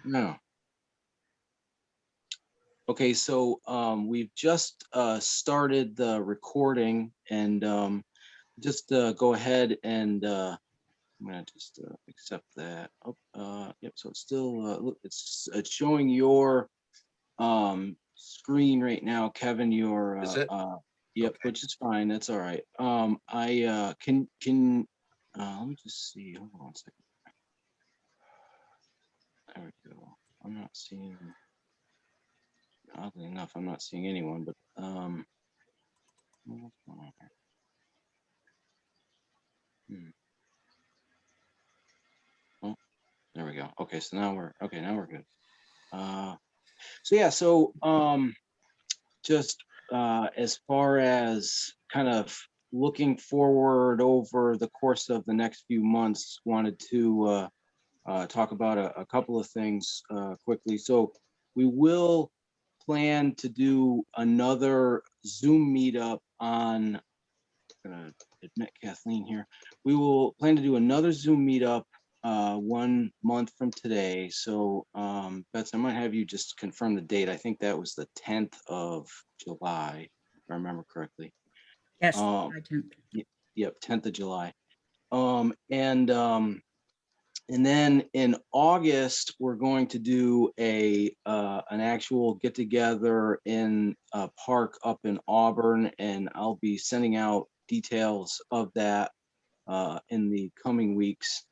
No. Okay, so we've just started the recording, and just go ahead and I'm gonna just accept that. Oh, yep. So it's still look, it's showing your screen right now, Kevin. Your Is it? yep, Okay. which is fine. That's all right. I can let me just see. Hold on a second. There we go. I'm not seeing. Oddly enough, I'm not seeing anyone, but what's going on here? Hmm. Oh, there we go. Okay, so now we're okay. Now we're good. Uh, so yeah, so just as far as kind of looking forward over the course of the next few months, wanted to talk about a couple of things quickly. So we will plan to do another Zoom meetup on. I'm gonna admit Kathleen here. We will plan to do another Zoom meetup 1 month from today. So Betsy, I might have you just confirm the date. I think that was the 10th of July, if I remember correctly. Yes, Um, July 10th. yep, 10th of July. Um, and um, and then in August, we're going to do an actual get together in a park up in Auburn, and I'll be sending out details of that in the coming weeks.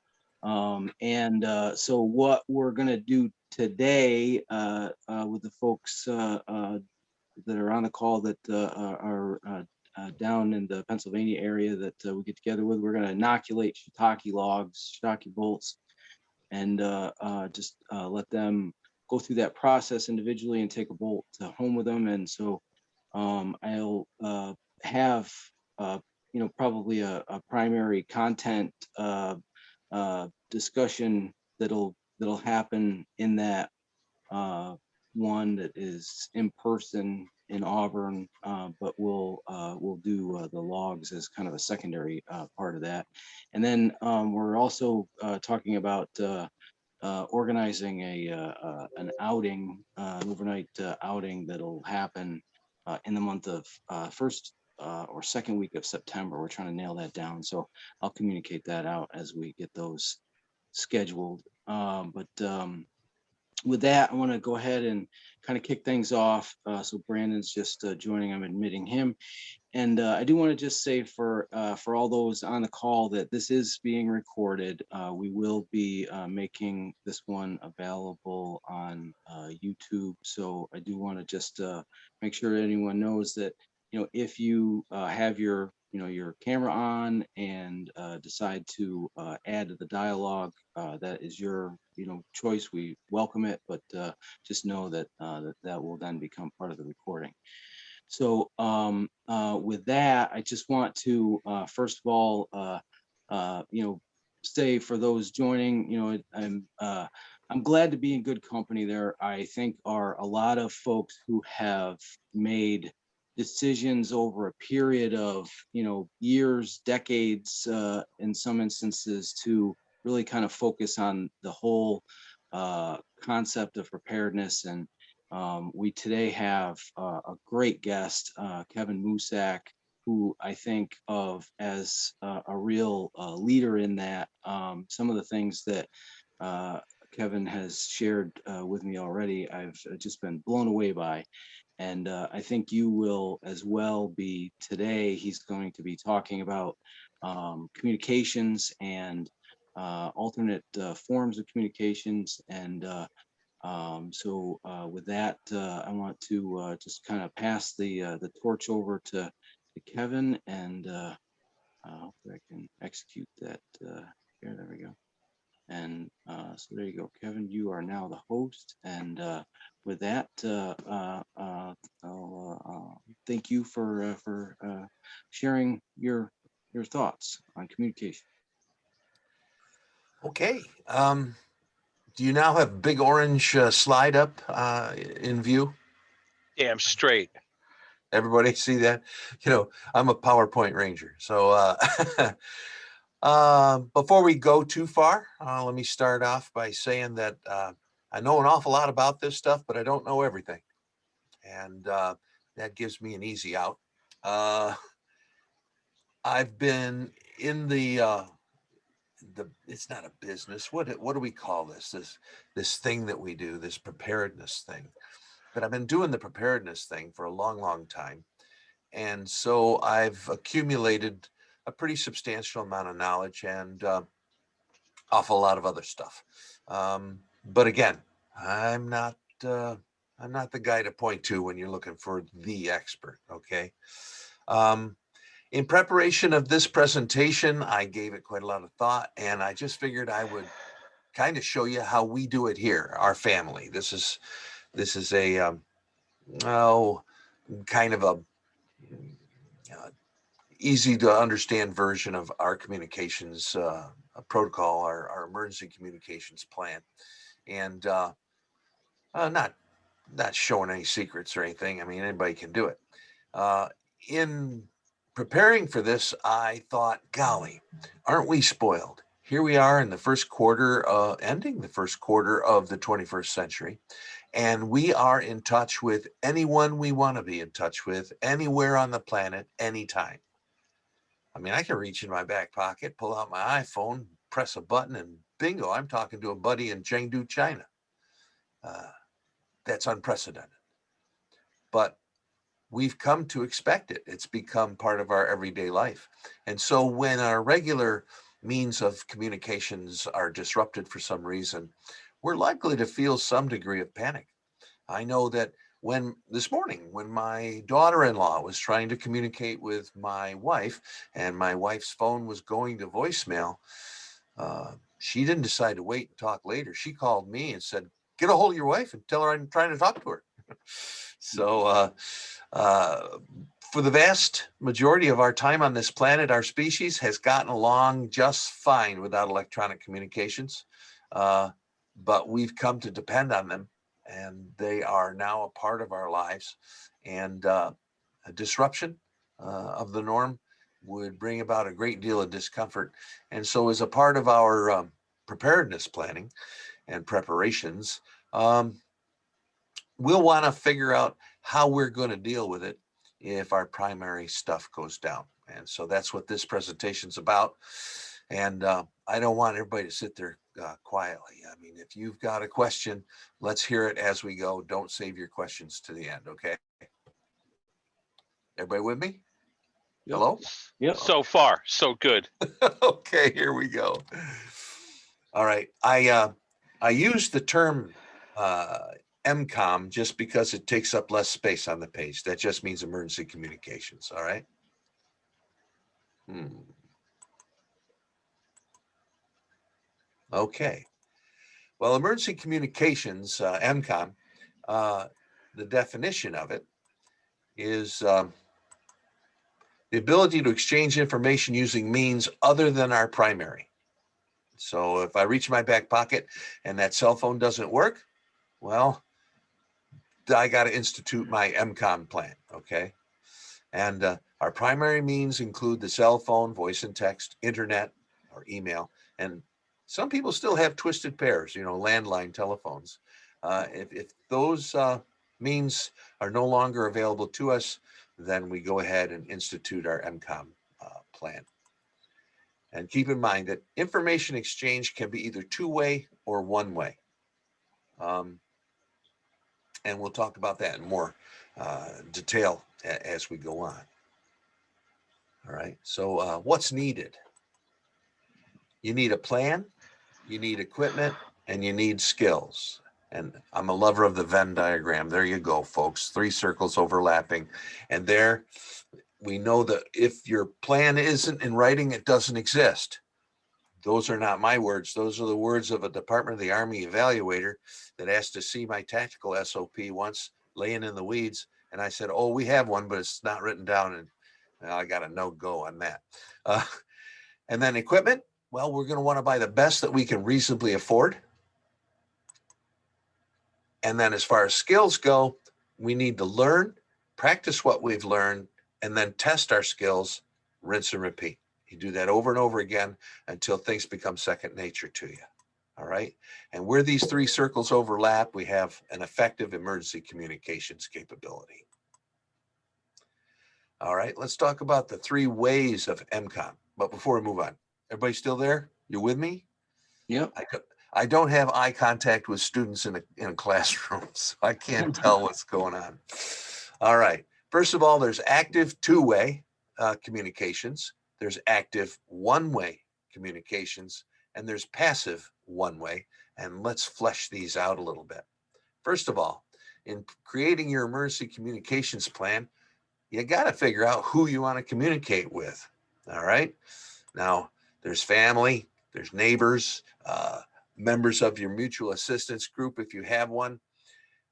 So what we're going to do today with the folks that are on the call that are down in the Pennsylvania area that we get together with, we're going to inoculate shiitake logs, shiitake bolts, and just let them go through that process individually and take a bolt home with them. And so I'll have probably a primary content discussion that'll happen in that one that is in person in Auburn, but we'll do the logs as kind of a secondary part of that. And then we're also talking about organizing an outing, an overnight outing that'll happen in the month of first or second week of September. We're trying to nail that down, so I'll communicate that out as we get those scheduled. But with that, I want to go ahead and kind of kick things off. So Brandon's just joining. I'm admitting him. And I do want to just say for all those on the call that this is being recorded. We will be making this one available on YouTube. So I do want to just make sure anyone knows that, if you have your camera on and decide to add to the dialogue, that is your choice. We welcome it, but just know that that will then become part of the recording. So with that, I just want to first of all, say for those joining, I'm glad to be in good company. There, I think, are a lot of folks who have made decisions over a period of years, decades, in some instances, to really kind of focus on the whole concept of preparedness. And we today have a great guest, Kevin Musak, who I think of as a real leader in that. Some of the things that Kevin has shared with me already, I've just been blown away by. And I think you will as well be today. He's going to be talking about communications and alternate forms of communications. And with that, I want to just kind of pass the torch over to Kevin, and hopefully I can execute that here. There we go. And so there you go, Kevin. You are now the host, and with that, I'll thank you for sharing your thoughts on communication. Okay. Do you now have big orange slide up in view? Damn straight. Everybody see that? I'm a PowerPoint ranger. So before we go too far, let me start off by saying that I know an awful lot about this stuff, but I don't know everything. And that gives me an easy out. Uh, I've been in it's not a business. What do we call this? This thing that we do, this preparedness thing. But I've been doing the preparedness thing for a long, long time. And so I've accumulated a pretty substantial amount of knowledge and awful lot of other stuff. But again, I'm not I'm not the guy to point to when you're looking for the expert. Okay. Um, in preparation of this presentation, I gave it quite a lot of thought, and I just figured I would kind of show you how we do it here, our family. This is a oh, kind of a uh, easy to understand version of our communications protocol, our emergency communications plan, and not showing any secrets or anything. I mean, anybody can do it. In preparing for this, I thought, golly, aren't we spoiled? Here we are in the first quarter, ending the first quarter of the 21st century, and we are in touch with anyone we want to be in touch with, anywhere on the planet, anytime. I mean, I can reach in my back pocket, pull out my iPhone, press a button, and bingo, I'm talking to a buddy in Chengdu, China. That's unprecedented. But we've come to expect it. It's become part of our everyday life. And so when our regular means of communications are disrupted for some reason, we're likely to feel some degree of panic. I know that when this morning, when my daughter-in-law was trying to communicate with my wife and my wife's phone was going to voicemail, she didn't decide to wait and talk later. She called me and said, get a hold of your wife and tell her I'm trying to talk to her. So for the vast majority of our time on this planet, our species has gotten along just fine without electronic communications, but we've come to depend on them, and they are now a part of our lives. And a disruption of the norm would bring about a great deal of discomfort. And so as a part of our preparedness planning and preparations, we'll want to figure out how we're going to deal with it if our primary stuff goes down. And so that's what this presentation's about. And I don't want everybody to sit there quietly. I mean, if you've got a question, let's hear it as we go. Don't save your questions to the end, okay? Everybody with me? Yep. Hello? Yep. So far, so good. Okay, here we go. All right. I use the term MCOM just because it takes up less space on the page. That just means emergency communications. All right. Okay. Well, emergency communications, MCOM, the definition of it is the ability to exchange information using means other than our primary. So if I reach my back pocket and that cell phone doesn't work, well, I got to institute my MCOM plan, okay? And our primary means include the cell phone, voice and text, internet, or email. And some people still have twisted pairs, landline telephones. If those means are no longer available to us, then we go ahead and institute our MCOM plan. And keep in mind that information exchange can be either two-way or one-way. And we'll talk about that in more detail as we go on. All right, so what's needed? You need a plan, you need equipment, and you need skills. And I'm a lover of the Venn diagram. There you go, folks. 3 circles overlapping. And there we know that if your plan isn't in writing, it doesn't exist. Those are not my words. Those are the words of a Department of the Army evaluator that asked to see my tactical SOP once laying in the weeds. And I said, oh, we have one, but it's not written down. And I got a no-go on that. And then equipment. Well, we're going to want to buy the best that we can reasonably afford. And then as far as skills go, we need to learn, practice what we've learned, and then test our skills, rinse and repeat. You do that over and over again until things become second nature to you. All right. And where these three circles overlap, we have an effective emergency communications capability. All right. Let's talk about the three ways of MCOM. But before we move on, everybody still there? You with me? Yep. I don't have eye contact with students in a classroom, so I can't tell what's going on. All right. First of all, there's active two-way communications. There's active one-way communications, and there's passive one-way. And let's flesh these out a little bit. First of all, in creating your emergency communications plan, you got to figure out who you want to communicate with. All right. Now, there's family, there's neighbors, members of your mutual assistance group if you have one.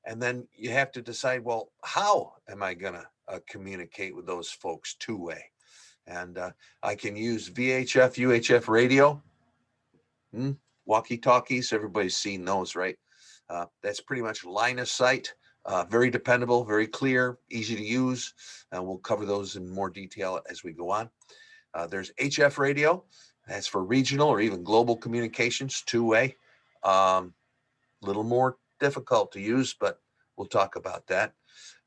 And then you have to decide, well, how am I going to communicate with those folks two-way? And I can use VHF, UHF radio, walkie-talkies. Everybody's seen those, right? That's pretty much line of sight, very dependable, very clear, easy to use. And we'll cover those in more detail as we go on. There's HF radio. That's for regional or even global communications, two-way. Little more difficult to use, but we'll talk about that.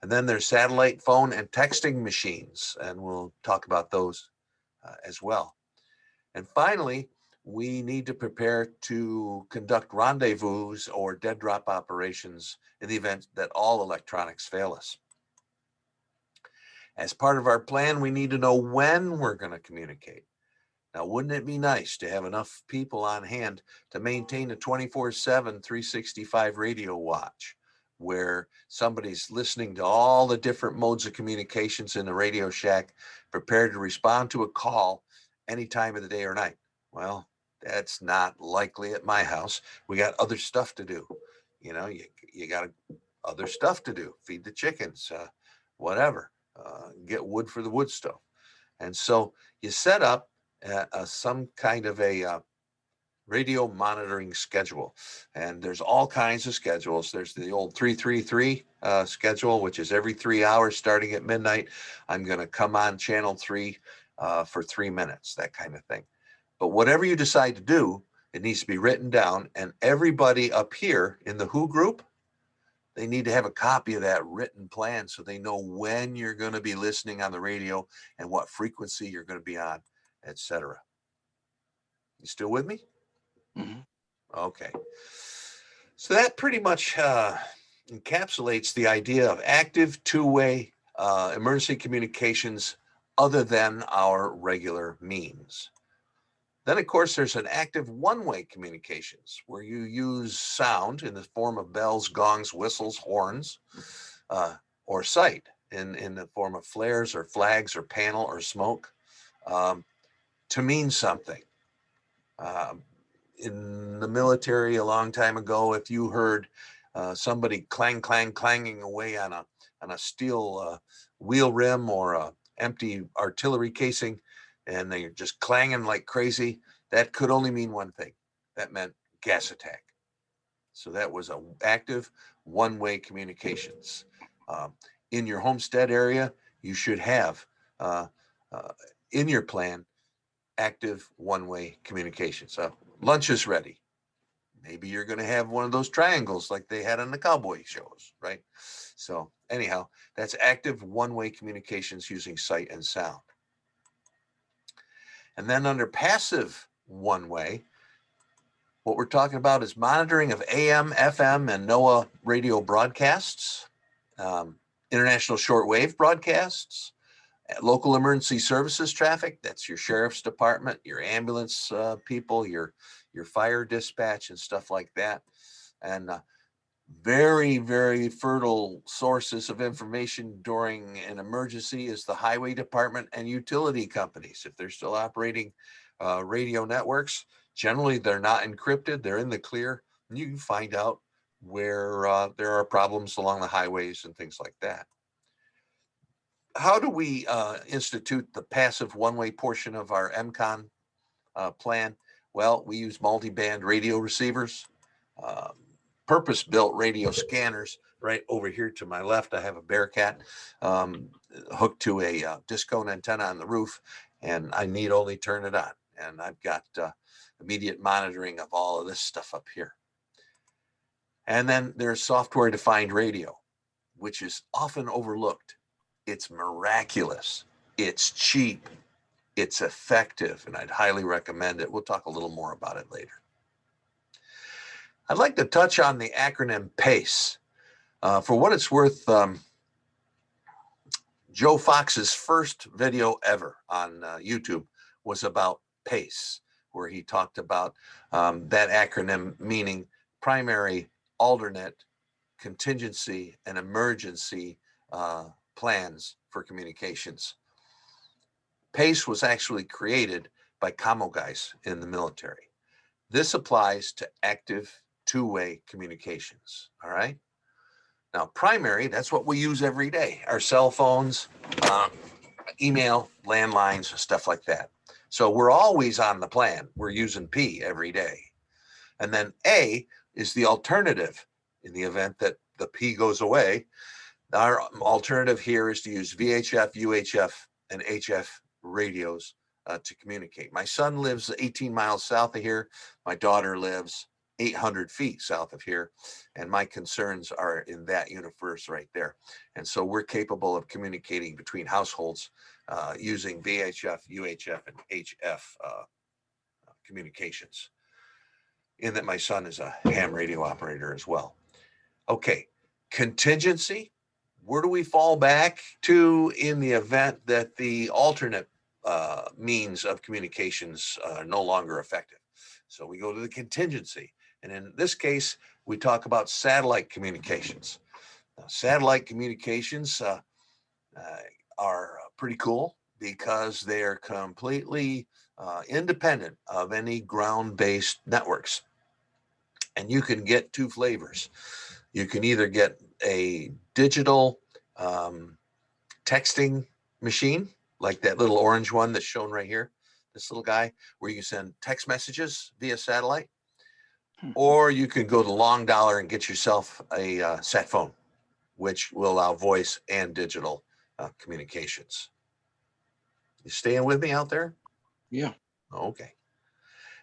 And then there's satellite phone and texting machines, and we'll talk about those as well. And finally, we need to prepare to conduct rendezvous or dead drop operations in the event that all electronics fail us. As part of our plan, we need to know when we're going to communicate. Now, wouldn't it be nice to have enough people on hand to maintain a 24/7, 365 radio watch where somebody's listening to all the different modes of communications in the Radio Shack, prepared to respond to a call any time of the day or night? Well, that's not likely at my house. We got other stuff to do. You got other stuff to do, feed the chickens, whatever, get wood for the wood stove. And so you set up some kind of a radio monitoring schedule. And there's all kinds of schedules. There's the old 333 schedule, which is every 3 hours starting at midnight. I'm going to come on channel 3 for 3 minutes, that kind of thing. But whatever you decide to do, it needs to be written down. And everybody up here in the WHO group, they need to have a copy of that written plan so they know when you're going to be listening on the radio and what frequency you're going to be on, etc. You still with me? Mm-hmm. Okay. So that pretty much encapsulates the idea of active two-way emergency communications other than our regular means. Then, of course, there's an active one-way communications where you use sound in the form of bells, gongs, whistles, horns, or sight in the form of flares or flags or panel or smoke to mean something. In the military a long time ago, if you heard somebody clanging away on a steel wheel rim or a empty artillery casing, and they're just clanging like crazy, that could only mean one thing. That meant gas attack. So that was an active one-way communications. In your homestead area, you should have in your plan active one-way communication. So lunch is ready. Maybe you're going to have one of those triangles like they had on the cowboy shows, right? So anyhow, that's active one-way communications using sight and sound. And then under passive one-way, what we're talking about is monitoring of AM, FM, and NOAA radio broadcasts, international shortwave broadcasts, local emergency services traffic. That's your sheriff's department, your ambulance people, your fire dispatch and stuff like that. And very, very fertile sources of information during an emergency is the highway department and utility companies. If they're still operating radio networks, generally they're not encrypted, they're in the clear. And you can find out where there are problems along the highways and things like that. How do we institute the passive one-way portion of our MCON plan? Well, we use multi-band radio receivers, purpose-built radio scanners. Right over here to my left, I have a Bearcat hooked to a disc cone antenna on the roof, and I need only turn it on. And I've got immediate monitoring of all of this stuff up here. And then there's software-defined radio, which is often overlooked. It's miraculous. It's cheap. It's effective, and I'd highly recommend it. We'll talk a little more about it later. I'd like to touch on the acronym PACE. For what it's worth, Joe Fox's first video ever on YouTube was about PACE, where he talked about that acronym meaning primary, alternate, contingency, and emergency plans for communications. PACE was actually created by commo guys in the military. This applies to active two-way communications, all right? Now, primary, that's what we use every day, our cell phones, email, landlines, stuff like that. So we're always on the plan. We're using P every day. And then A is the alternative in the event that the P goes away. Our alternative here is to use VHF, UHF, and HF radios to communicate. My son lives 18 miles south of here. My daughter lives 800 feet south of here. And my concerns are in that universe right there. And so we're capable of communicating between households using VHF, UHF, and HF communications. In that my son is a ham radio operator as well. Okay, contingency. Where do we fall back to in the event that the alternate means of communications are no longer effective? So we go to the contingency. And in this case, we talk about satellite communications. Now, satellite communications are pretty cool because they are completely independent of any ground-based networks. And you can get two flavors. You can either get a digital texting machine, like that little orange one that's shown right here, this little guy, where you can send text messages via satellite, or you can go to Long Dollar and get yourself a sat phone, which will allow voice and digital communications. You staying with me out there? Yeah. Okay.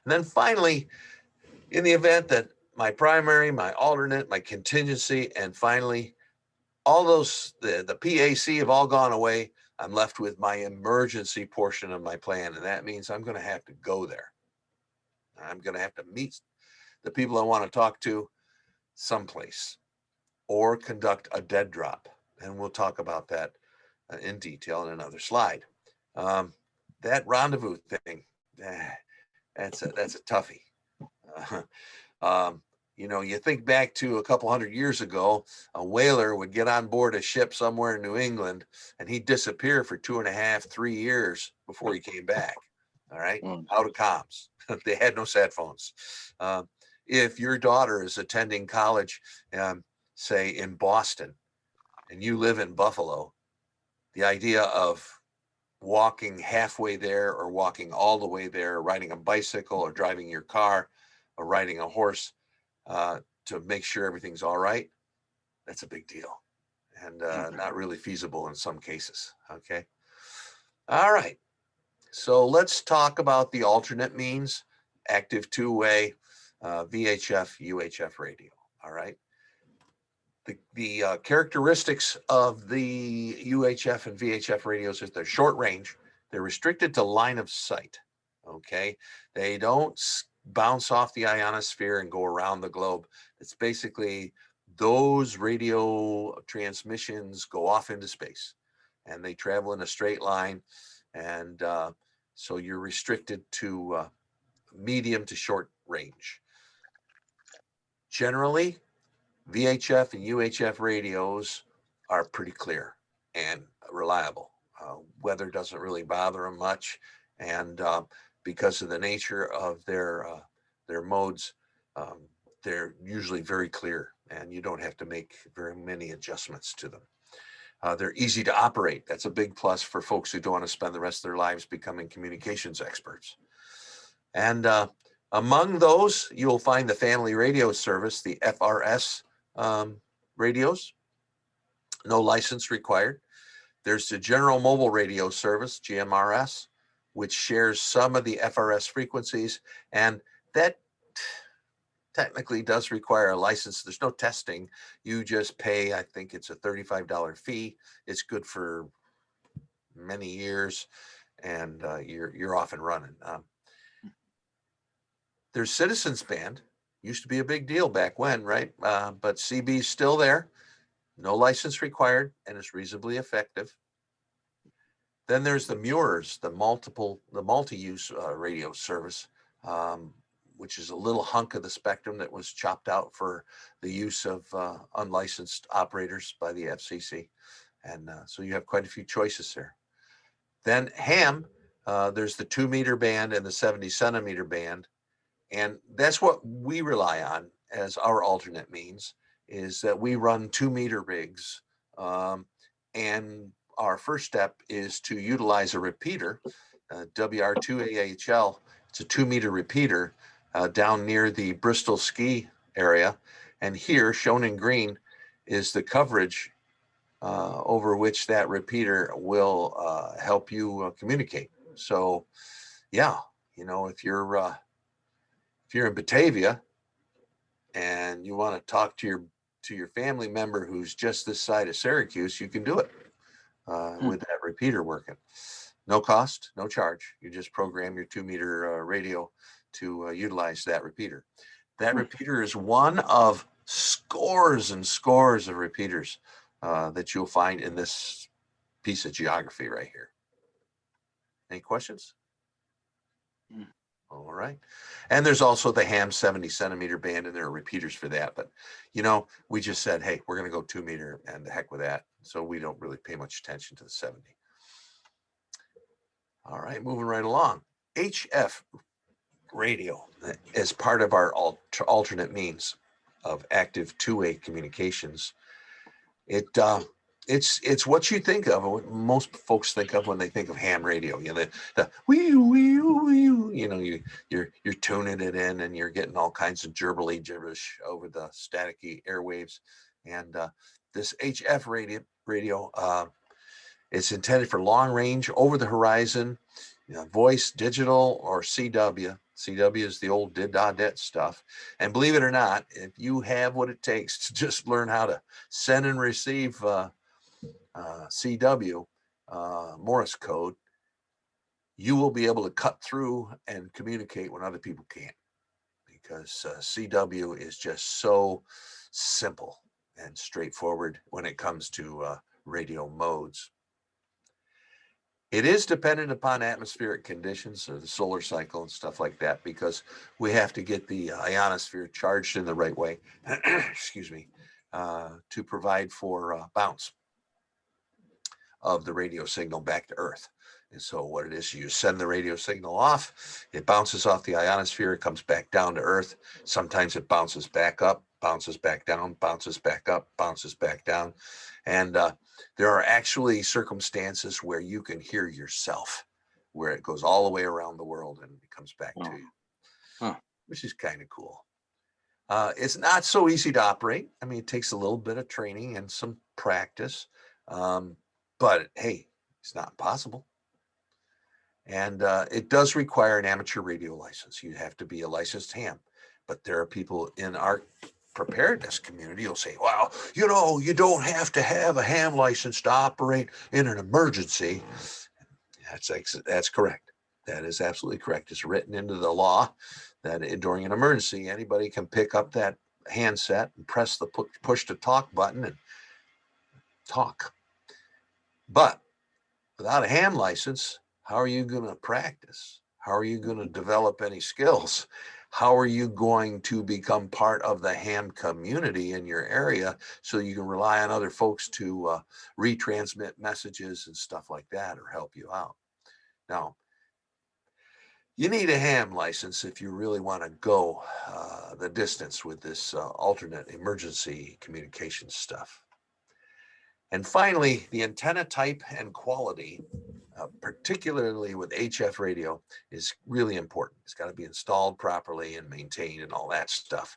And then finally, in the event that my primary, my alternate, my contingency, and finally, all those, the PAC have all gone away, I'm left with my emergency portion of my plan. And that means I'm going to have to go there. I'm going to have to meet the people I want to talk to someplace or conduct a dead drop. And we'll talk about that in detail in another slide. That rendezvous thing, that's a toughie. You know, you think back to a couple hundred years ago, a whaler would get on board a ship somewhere in New England and he'd disappear for 2.5, 3 years before he came back. All right. Out of comms. They had no sat phones. If your daughter is attending college, say in Boston, and you live in Buffalo, the idea of walking halfway there or walking all the way there, or riding a bicycle or driving your car or riding a horse to make sure everything's all right, that's a big deal and not really feasible in some cases. Okay. All right. So let's talk about the alternate means, active two-way, VHF, UHF radio. All right. The characteristics of the UHF and VHF radios is they're short range. They're restricted to line of sight. Okay. They don't bounce off the ionosphere and go around the globe. It's basically those radio transmissions go off into space and they travel in a straight line. And so you're restricted to medium to short range. Generally, VHF and UHF radios are pretty clear and reliable. Weather doesn't really bother them much. And because of the nature of their modes, they're usually very clear and you don't have to make very many adjustments to them. They're easy to operate. That's a big plus for folks who don't want to spend the rest of their lives becoming communications experts. And among those, you'll find the family radio service, the FRS radios, no license required. There's the general mobile radio service, GMRS, which shares some of the FRS frequencies, and that technically does require a license. There's no testing. You just pay, I think it's a $35 fee. It's good for many years, and you're off and running. There's Citizens Band. Used to be a big deal back when, right? But CB's still there. No license required, and it's reasonably effective. Then there's the MURS, the multi-use radio service, which is a little hunk of the spectrum that was chopped out for the use of unlicensed operators by the FCC. And so you have quite a few choices there. Then ham, there's the 2-meter band and the 70 centimeter band. And that's what we rely on as our alternate means, is that we run 2-meter rigs. And our first step is to utilize a repeater, WR2AHL. It's a 2-meter repeater down near the Bristol ski area. And here, shown in green, is the coverage over which that repeater will help you communicate. So, yeah, if you're in Batavia and you want to talk to your family member who's just this side of Syracuse, you can do it with that repeater working. No cost, no charge. You just program your 2-meter radio to utilize that repeater. That repeater is one of scores and scores of repeaters that you'll find in this piece of geography right here. Any questions? All right. And there's also the ham 70 centimeter band, and there are repeaters for that. But, we just said, hey, we're going to go 2-meter and the heck with that. So we don't really pay much attention to the 70. All right, moving right along. HF radio as part of our alternate means of active two-way communications. It's what you think of, what most folks think of when they think of ham radio. The wee wee wee. You're tuning it in, and you're getting all kinds of gerbily gibberish over the staticky airwaves. And this HF radio, it's intended for long range, over the horizon, voice, digital, or CW. CW is the old did-da-det stuff. And believe it or not, if you have what it takes to just learn how to send and receive CW, Morse code, you will be able to cut through and communicate when other people can't, because CW is just so simple and straightforward when it comes to radio modes. It is dependent upon atmospheric conditions, or the solar cycle and stuff like that, because we have to get the ionosphere charged in the right way, excuse me, to provide for bounce of the radio signal back to Earth. And so what it is, you send the radio signal off, it bounces off the ionosphere, it comes back down to Earth. Sometimes it bounces back up, bounces back down, bounces back up, bounces back down. And there are actually circumstances where you can hear yourself, where it goes all the way around the world and it comes back to you, which is kind of cool. It's not so easy to operate. I mean, it takes a little bit of training and some practice, but hey, it's not impossible. And it does require an amateur radio license. You have to be a licensed ham, but there are people in our preparedness community who'll say, well, you don't have to have a ham license to operate in an emergency. That's correct. That is absolutely correct. It's written into the law that during an emergency, anybody can pick up that handset and press the push to talk button and talk. But without a ham license, how are you going to practice? How are you going to develop any skills? How are you going to become part of the ham community in your area so you can rely on other folks to retransmit messages and stuff like that, or help you out? Now, you need a ham license if you really want to go the distance with this alternate emergency communication stuff. And finally, the antenna type and quality, particularly with HF radio, is really important. It's got to be installed properly and maintained and all that stuff.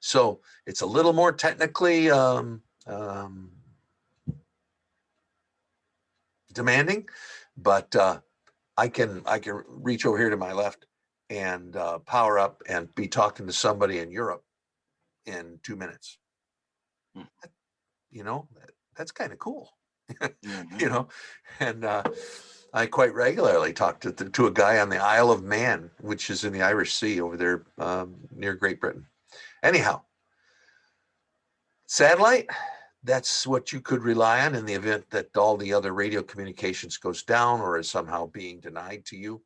So it's a little more technically demanding, but I can reach over here to my left and power up and be talking to somebody in Europe in 2 minutes. Hmm. You know, that's kind of cool. Yeah, You know, and I quite regularly talk to a guy on the Isle of Man, which is in the Irish Sea over there near Great Britain. Anyhow, satellite, that's what you could rely on in the event that all the other radio communications goes down or is somehow being denied to you.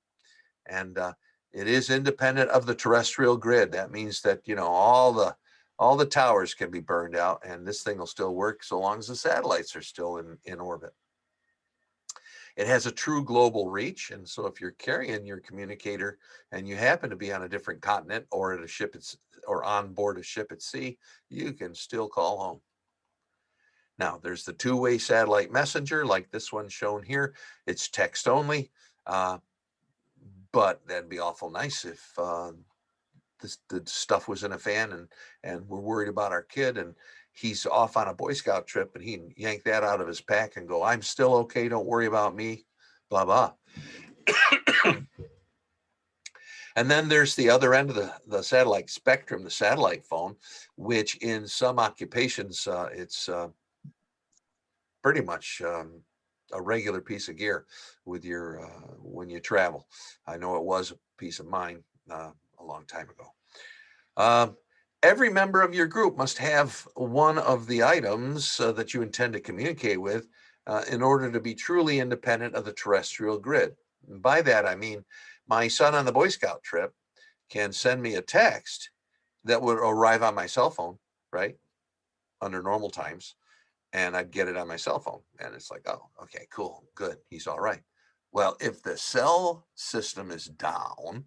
And it is independent of the terrestrial grid. That means that, you know, all the towers can be burned out and this thing will still work so long as the satellites are still in orbit. It has a true global reach. And so if you're carrying your communicator and you happen to be on a different continent or at a ship or on board a ship at sea, you can still call home. Now, there's the two-way satellite messenger like this one shown here. It's text only, but that'd be awful nice if the stuff was in a fan and we're worried about our kid and he's off on a Boy Scout trip and he yank that out of his pack and go, I'm still okay, don't worry about me, blah, blah. And then there's the other end of the satellite spectrum, the satellite phone, which in some occupations, it's pretty much a regular piece of gear with your when you travel. I know it was a piece of mine a long time ago. Every member of your group must have one of the items that you intend to communicate with in order to be truly independent of the terrestrial grid. And by that, I mean my son on the Boy Scout trip can send me a text that would arrive on my cell phone, right? Under normal times. And I'd get it on my cell phone. And it's like, oh, okay, cool, good. He's all right. Well, if the cell system is down,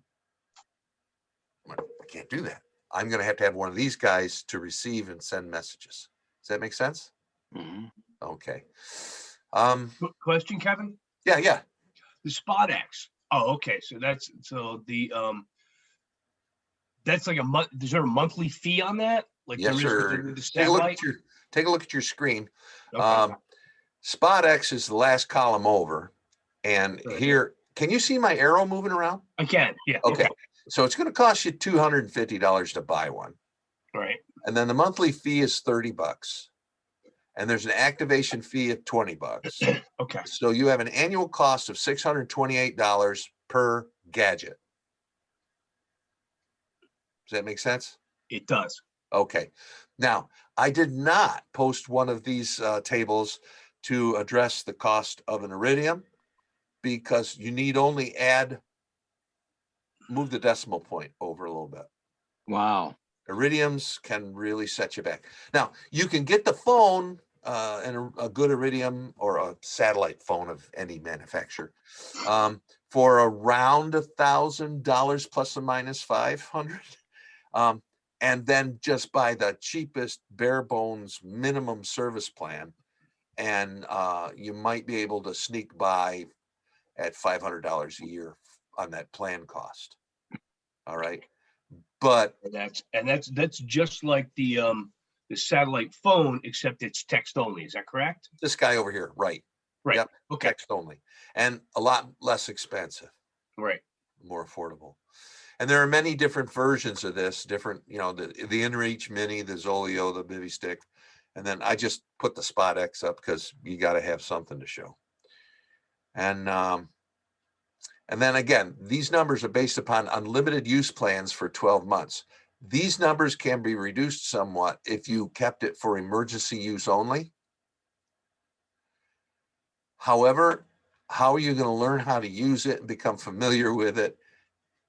I can't do that. I'm going to have one of these guys to receive and send messages. Does that make sense? Mm-hmm. Okay. Question, Kevin? Yeah. The Spot X. Oh, okay. So that's like a month. Is there a monthly fee on that? Like Yes, there is sir. with the Take a look satellite? at your screen. Okay. Spot X is the last column over. And Right. here, can you see my arrow moving around? I can. Yeah. Okay. So it's going to cost you $250 to buy one. Right. And then the monthly fee is $30. And there's an activation fee of $20. Okay. So you have an annual cost of $628 per gadget. Does that make sense? It does. Okay. Now, I did not post one of these tables to address the cost of an iridium because you need only move the decimal point over a little bit. Wow. Iridiums can really set you back. Now, you can get the phone and a good iridium or a satellite phone of any manufacturer for around $1,000 plus or minus 500. And then just buy the cheapest bare bones minimum service plan. And you might be able to sneak by at $500 a year on that plan cost. All right. But And that's just like the satellite phone, except it's text only. Is that correct? this guy over here, right? Right. Yep. Okay. Text only, and a lot less expensive, Right. more affordable. And there are many different versions of this, different, you know, the InReach Mini, the Zoleo, the Bivy Stick. And then I just put the Spot X up because you got to have something to show. And then again, these numbers are based upon unlimited use plans for 12 months. These numbers can be reduced somewhat if you kept it for emergency use only. However, how are you going to learn how to use it and become familiar with it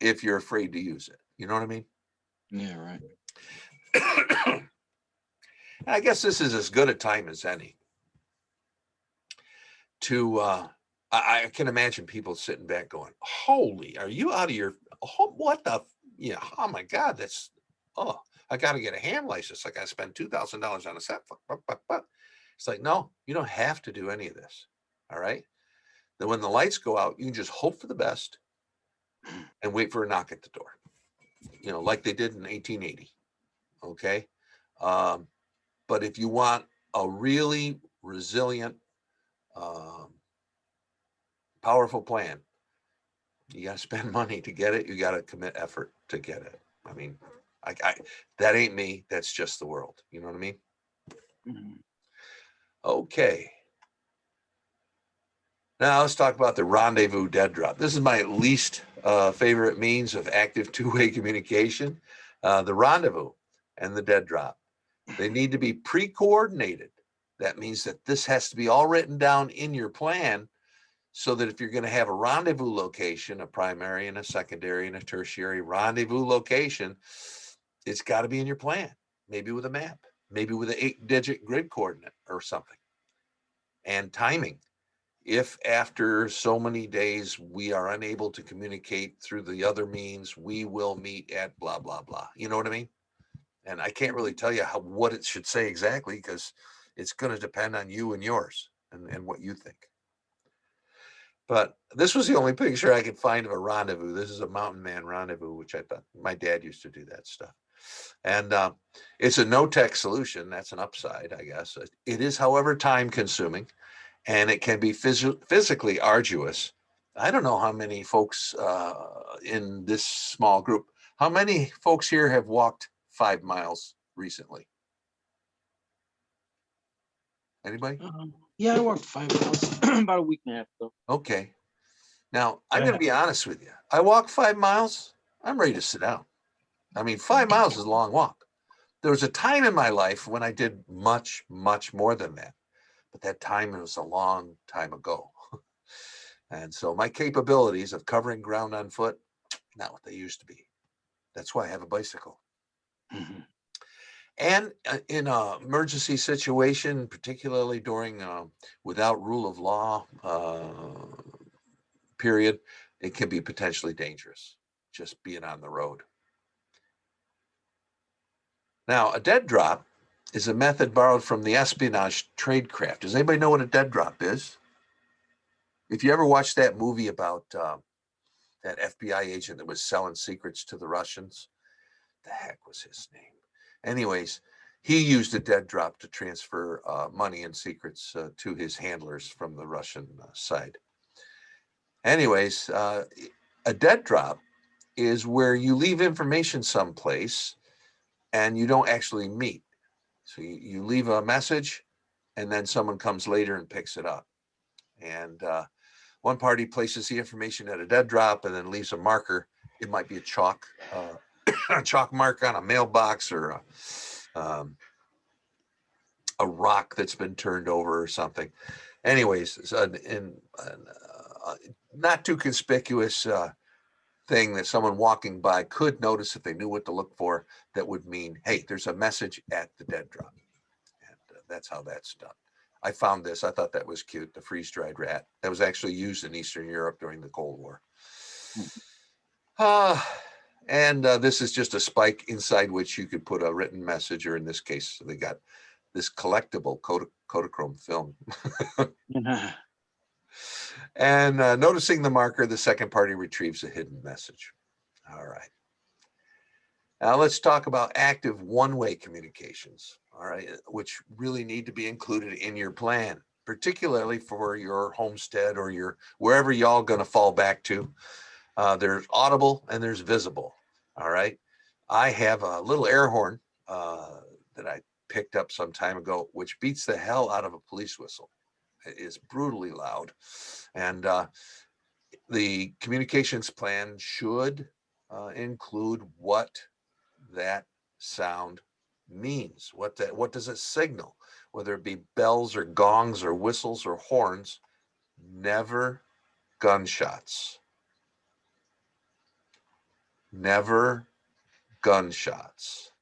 if you're afraid to use it? You know what I mean? Yeah, right. I guess this is as good a time as any to I can imagine people sitting back going, holy, are you out of your what the oh my God, that's I gotta get a ham license. I gotta spend $2,000 on a set. But it's like, no, you don't have to do any of this. All right. Then when the lights go out, you can just hope for the best and wait for a knock at the door. You know, like they did in 1880. Okay. But if you want a really resilient, powerful plan, You got to spend money to get it. You got to commit effort to get it. I mean, that ain't me. That's just the world. You know what I mean? Mhm. Okay. Now let's talk about the rendezvous dead drop. This is my least favorite means of active two-way communication. The rendezvous and the dead drop. They need to be pre-coordinated. That means that this has to be all written down in your plan so that if you're going to have a rendezvous location, a primary and a secondary and a tertiary rendezvous location, it's got to be in your plan, maybe with a map, maybe with an 8-digit grid coordinate or something. And timing. If after so many days we are unable to communicate through the other means, we will meet at blah, blah, blah. You know what I mean? And I can't really tell you what it should say exactly because it's going to depend on you and yours and what you think. But this was the only picture I could find of a rendezvous. This is a mountain man rendezvous, which I thought my dad used to do that stuff. And it's a no-tech solution. That's an upside, I guess. It is, however, time consuming and it can be physically arduous. I don't know how many folks in this small group, how many folks here have walked 5 miles recently? Anybody? Yeah, I walked 5 miles about a week and a half ago. Okay. Now, I'm I going to be honest with you. I walk 5 miles. I'm ready to sit down. I mean, 5 miles is a long walk. There was a time in my life when I did much, much more than that. But that time was a long time ago. And so my capabilities of covering ground on foot, not what they used to be. That's why I have a bicycle. Mhm. And in an emergency situation, particularly during without rule of law period, it can be potentially dangerous just being on the road. Now, a dead drop is a method borrowed from the espionage tradecraft. Does anybody know what a dead drop is? If you ever watched that movie about that FBI agent that was selling secrets to the Russians, the heck was his name? Anyways, he used a dead drop to transfer money and secrets to his handlers from the Russian side. Anyways, a dead drop is where you leave information someplace and you don't actually meet. So you leave a message and then someone comes later and picks it up. And one party places the information at a dead drop and then leaves a marker. It might be a chalk a chalk mark on a mailbox or a rock that's been turned over or something. Anyways, it's not too conspicuous thing that someone walking by could notice if they knew what to look for. That would mean, hey, there's a message at the dead drop. And that's how that's done. I found this. I thought that was cute. The freeze-dried rat that was actually used in Eastern Europe during the Cold War. And this is just a spike inside which you could put a written message, or in this case, they got this collectible Kodachrome film. And noticing the marker, the second party retrieves a hidden message. All right. Now let's talk about active one-way communications, all right, which really need to be included in your plan, particularly for your homestead or your wherever y'all going to fall back to. There's audible and there's visible, all right. I have a little air horn that I picked up some time ago, which beats the hell out of a police whistle. It is brutally loud. And the communications plan should include what that sound means. What does it signal? Whether it be bells or gongs or whistles or horns, never gunshots. Never gunshots.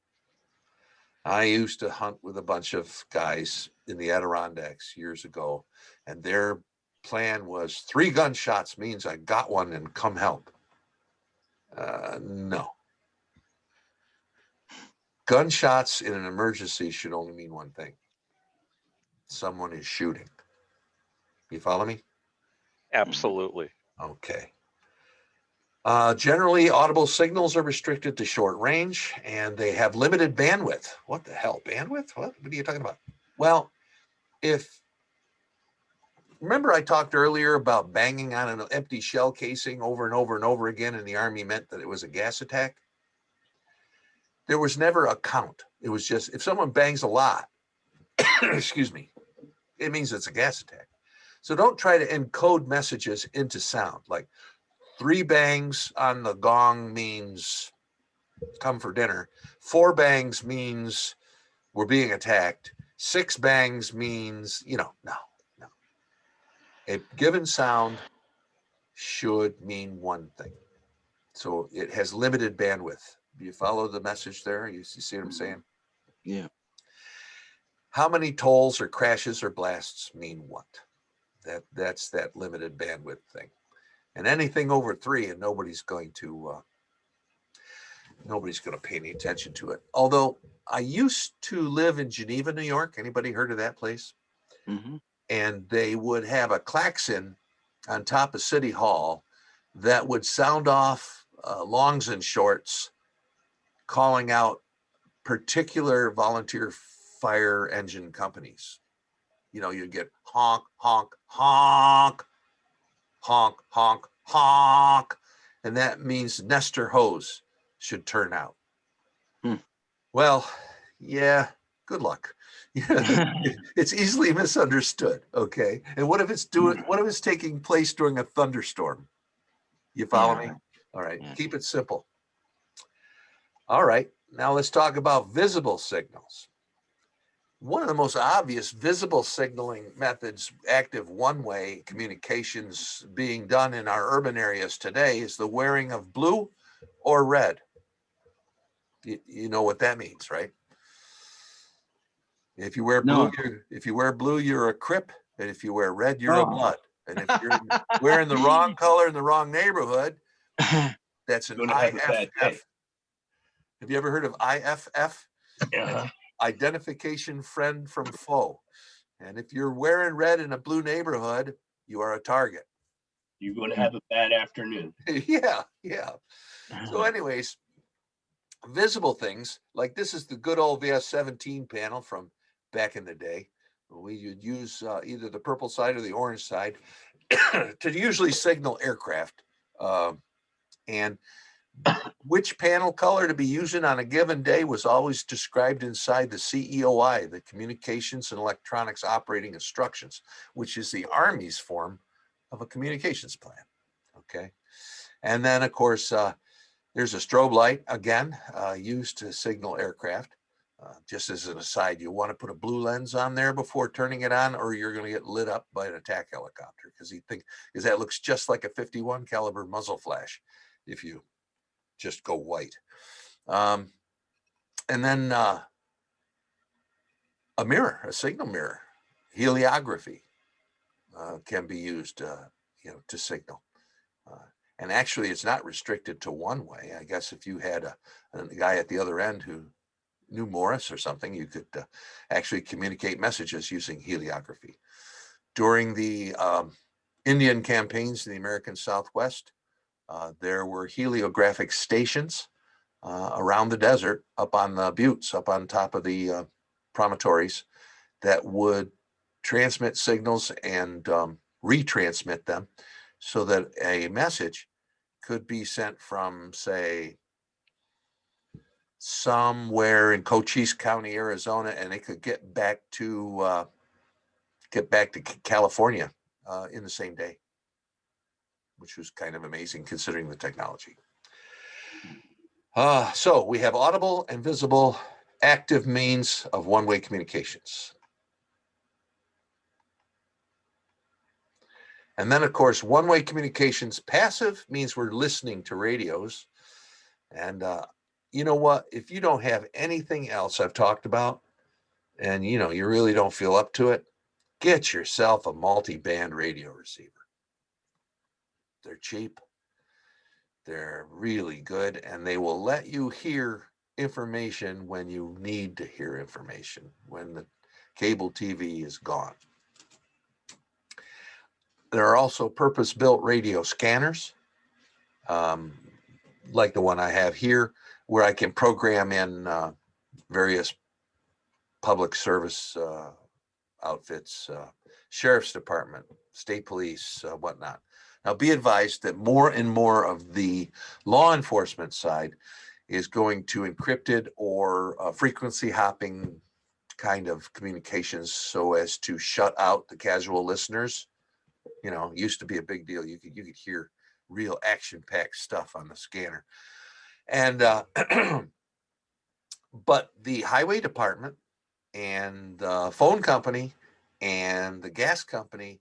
I used to hunt with a bunch of guys in the Adirondacks years ago, and their plan was 3 gunshots means I got one and come help. No. Gunshots in an emergency should only mean one thing. Someone is shooting. You follow me? Absolutely. Okay. Generally, audible signals are restricted to short range and they have limited bandwidth. What the hell? Bandwidth? What are you talking about? Well, if remember I talked earlier about banging on an empty shell casing over and over and over again, and the Army meant that it was a gas attack? There was never a count. It was just, if someone bangs a lot, excuse me, it means it's a gas attack. So don't try to encode messages into sound. Like 3 bangs on the gong means come for dinner. 4 bangs means we're being attacked. 6 bangs means, no. A given sound should mean one thing. So it has limited bandwidth. You follow the message there? You see what I'm saying? Yeah. How many tolls or crashes or blasts mean what? That's that limited bandwidth thing. And anything over 3, and nobody's going to pay any attention to it. Although I used to live in Geneva, New York. Anybody heard of that place? Mm-hmm. And they would have a klaxon on top of City Hall that would sound off longs and shorts, calling out particular volunteer fire engine companies. You'd get honk, honk, honk, honk, honk, honk, and that means Nestor hose should turn out. Well, yeah, good luck. It's easily misunderstood. Okay. And what if it's taking place during a thunderstorm? You follow me? All right. Yeah. Keep it simple. All right. Now let's talk about visible signals. One of the most obvious visible signaling methods, active one-way communications being done in our urban areas today, is the wearing of blue or red. You know what that means, right? If you wear blue, you're a Crip, and if you wear red, you're a Blood. And if you're wearing the wrong color in the wrong neighborhood, that's an IFF. Have you ever heard of IFF? Uh-huh. Identification friend from foe. And if you're wearing red in a blue neighborhood, you are a target. You're going to have a bad afternoon. Yeah. So anyways, visible things, like this is the good old VS17 panel from back in the day. We would use either the purple side or the orange side to usually signal aircraft. And which panel color to be using on a given day was always described inside the CEOI, the Communications and Electronics Operating Instructions, which is the Army's form of a communications plan. Okay. And then, of course, there's a strobe light, again, used to signal aircraft. Just as an aside, you want to put a blue lens on there before turning it on, or you're going to get lit up by an attack helicopter, because that looks just like a 51 caliber muzzle flash if you just go white. And then a mirror, a signal mirror, heliography can be used to signal. And actually, it's not restricted to one way. I guess if you had a guy at the other end who knew Morse or something, you could actually communicate messages using heliography. During the Indian campaigns in the American Southwest, there were heliographic stations around the desert, up on the buttes, up on top of the promontories, that would transmit signals and retransmit them so that a message could be sent from, say, somewhere in Cochise County, Arizona, and it could get back to California in the same day, which was kind of amazing considering the technology. So we have audible and visible active means of one-way communications. And then, of course, one-way communications passive means we're listening to radios. And you know what? If you don't have anything else I've talked about, and you really don't feel up to it, get yourself a multi-band radio receiver. They're cheap. They're really good, and they will let you hear information when you need to hear information, when the cable TV is gone. There are also purpose-built radio scanners, like the one I have here, where I can program in various public service outfits, sheriff's department, state police, whatnot. Now, be advised that more and more of the law enforcement side is going to encrypted or frequency hopping kind of communications so as to shut out the casual listeners. You know, it used to be a big deal. You could hear real action-packed stuff on the scanner. And but the highway department and the phone company and the gas company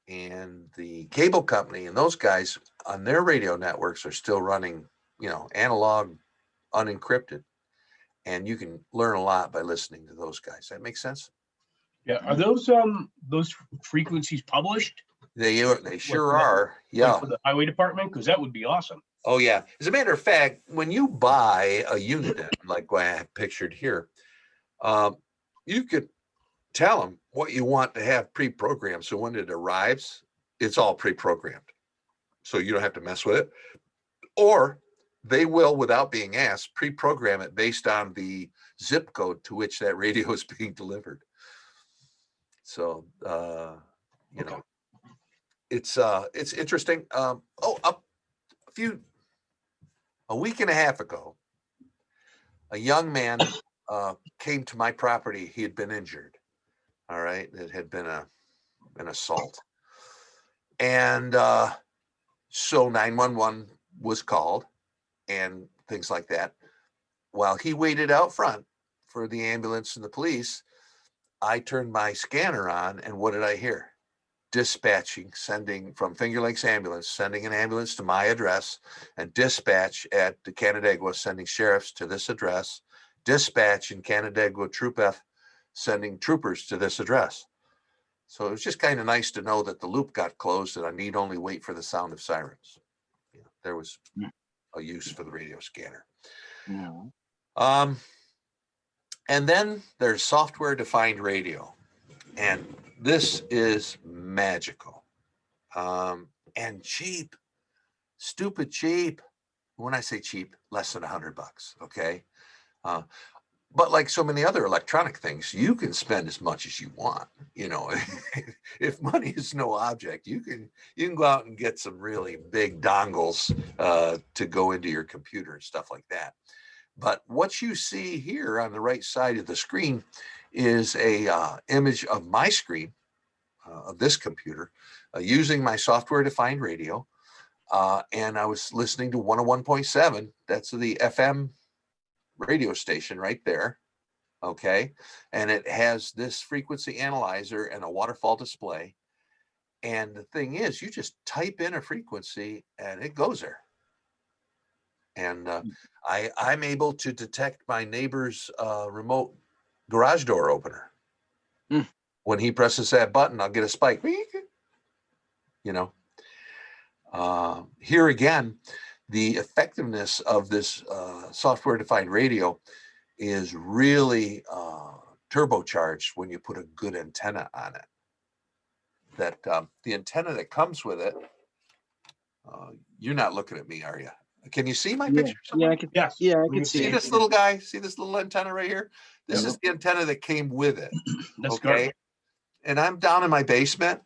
and the cable company and those guys on their radio networks are still running, you know, analog, unencrypted. And you can learn a lot by listening to those guys. That makes sense? Yeah, are those frequencies published? They sure for the- are. like, Yeah. for the highway department? Because that would be awesome. Oh, yeah. As a matter of fact, when you buy a unit, like what I have pictured here, you could tell them what you want to have pre-programmed. So when it arrives, it's all pre-programmed. So you don't have to mess with it. Or they will, without being asked, pre-program it based on the zip code to which that radio is being delivered. So, you know, it's interesting. A week and a half ago, a young man came to my property. He had been injured. All right. It had been an assault. And so 911 was called and things like that. While he waited out front for the ambulance and the police, I turned my scanner on, and what did I hear? Dispatching, sending from Finger Lakes Ambulance, sending an ambulance to my address, and dispatch at the Canandaigua, sending sheriffs to this address, dispatch in Canandaigua Troop F, sending troopers to this address. So it was just kind of nice to know that the loop got closed and I need only wait for the sound of sirens. You know, there was a use for the radio scanner. No. And then there's software defined radio. And this is magical. And cheap, stupid cheap. When I say cheap, less than $100, okay? But like so many other electronic things, you can spend as much as you want. You know, if money is no object, you can go out and get some really big dongles to go into your computer and stuff like that. But what you see here on the right side of the screen is a image of my screen of this computer using my software defined radio. And I was listening to 101.7. That's the FM radio station right there. Okay. And it has this frequency analyzer and a waterfall display. And the thing is, you just type in a frequency and it goes there. And I'm able to detect my neighbor's remote garage door opener. When he presses that button, I'll get a spike. You know, here again, the effectiveness of this software-defined radio is really turbocharged when you put a good antenna on it. That the antenna that comes with it, you're not looking at me, are you? Can you see my picture? Yeah, I can. Yes. Yeah, I we can see See it. this little guy? See this little antenna right here? This Yeah. is the antenna that came with it. That's Okay. good. And I'm down in my basement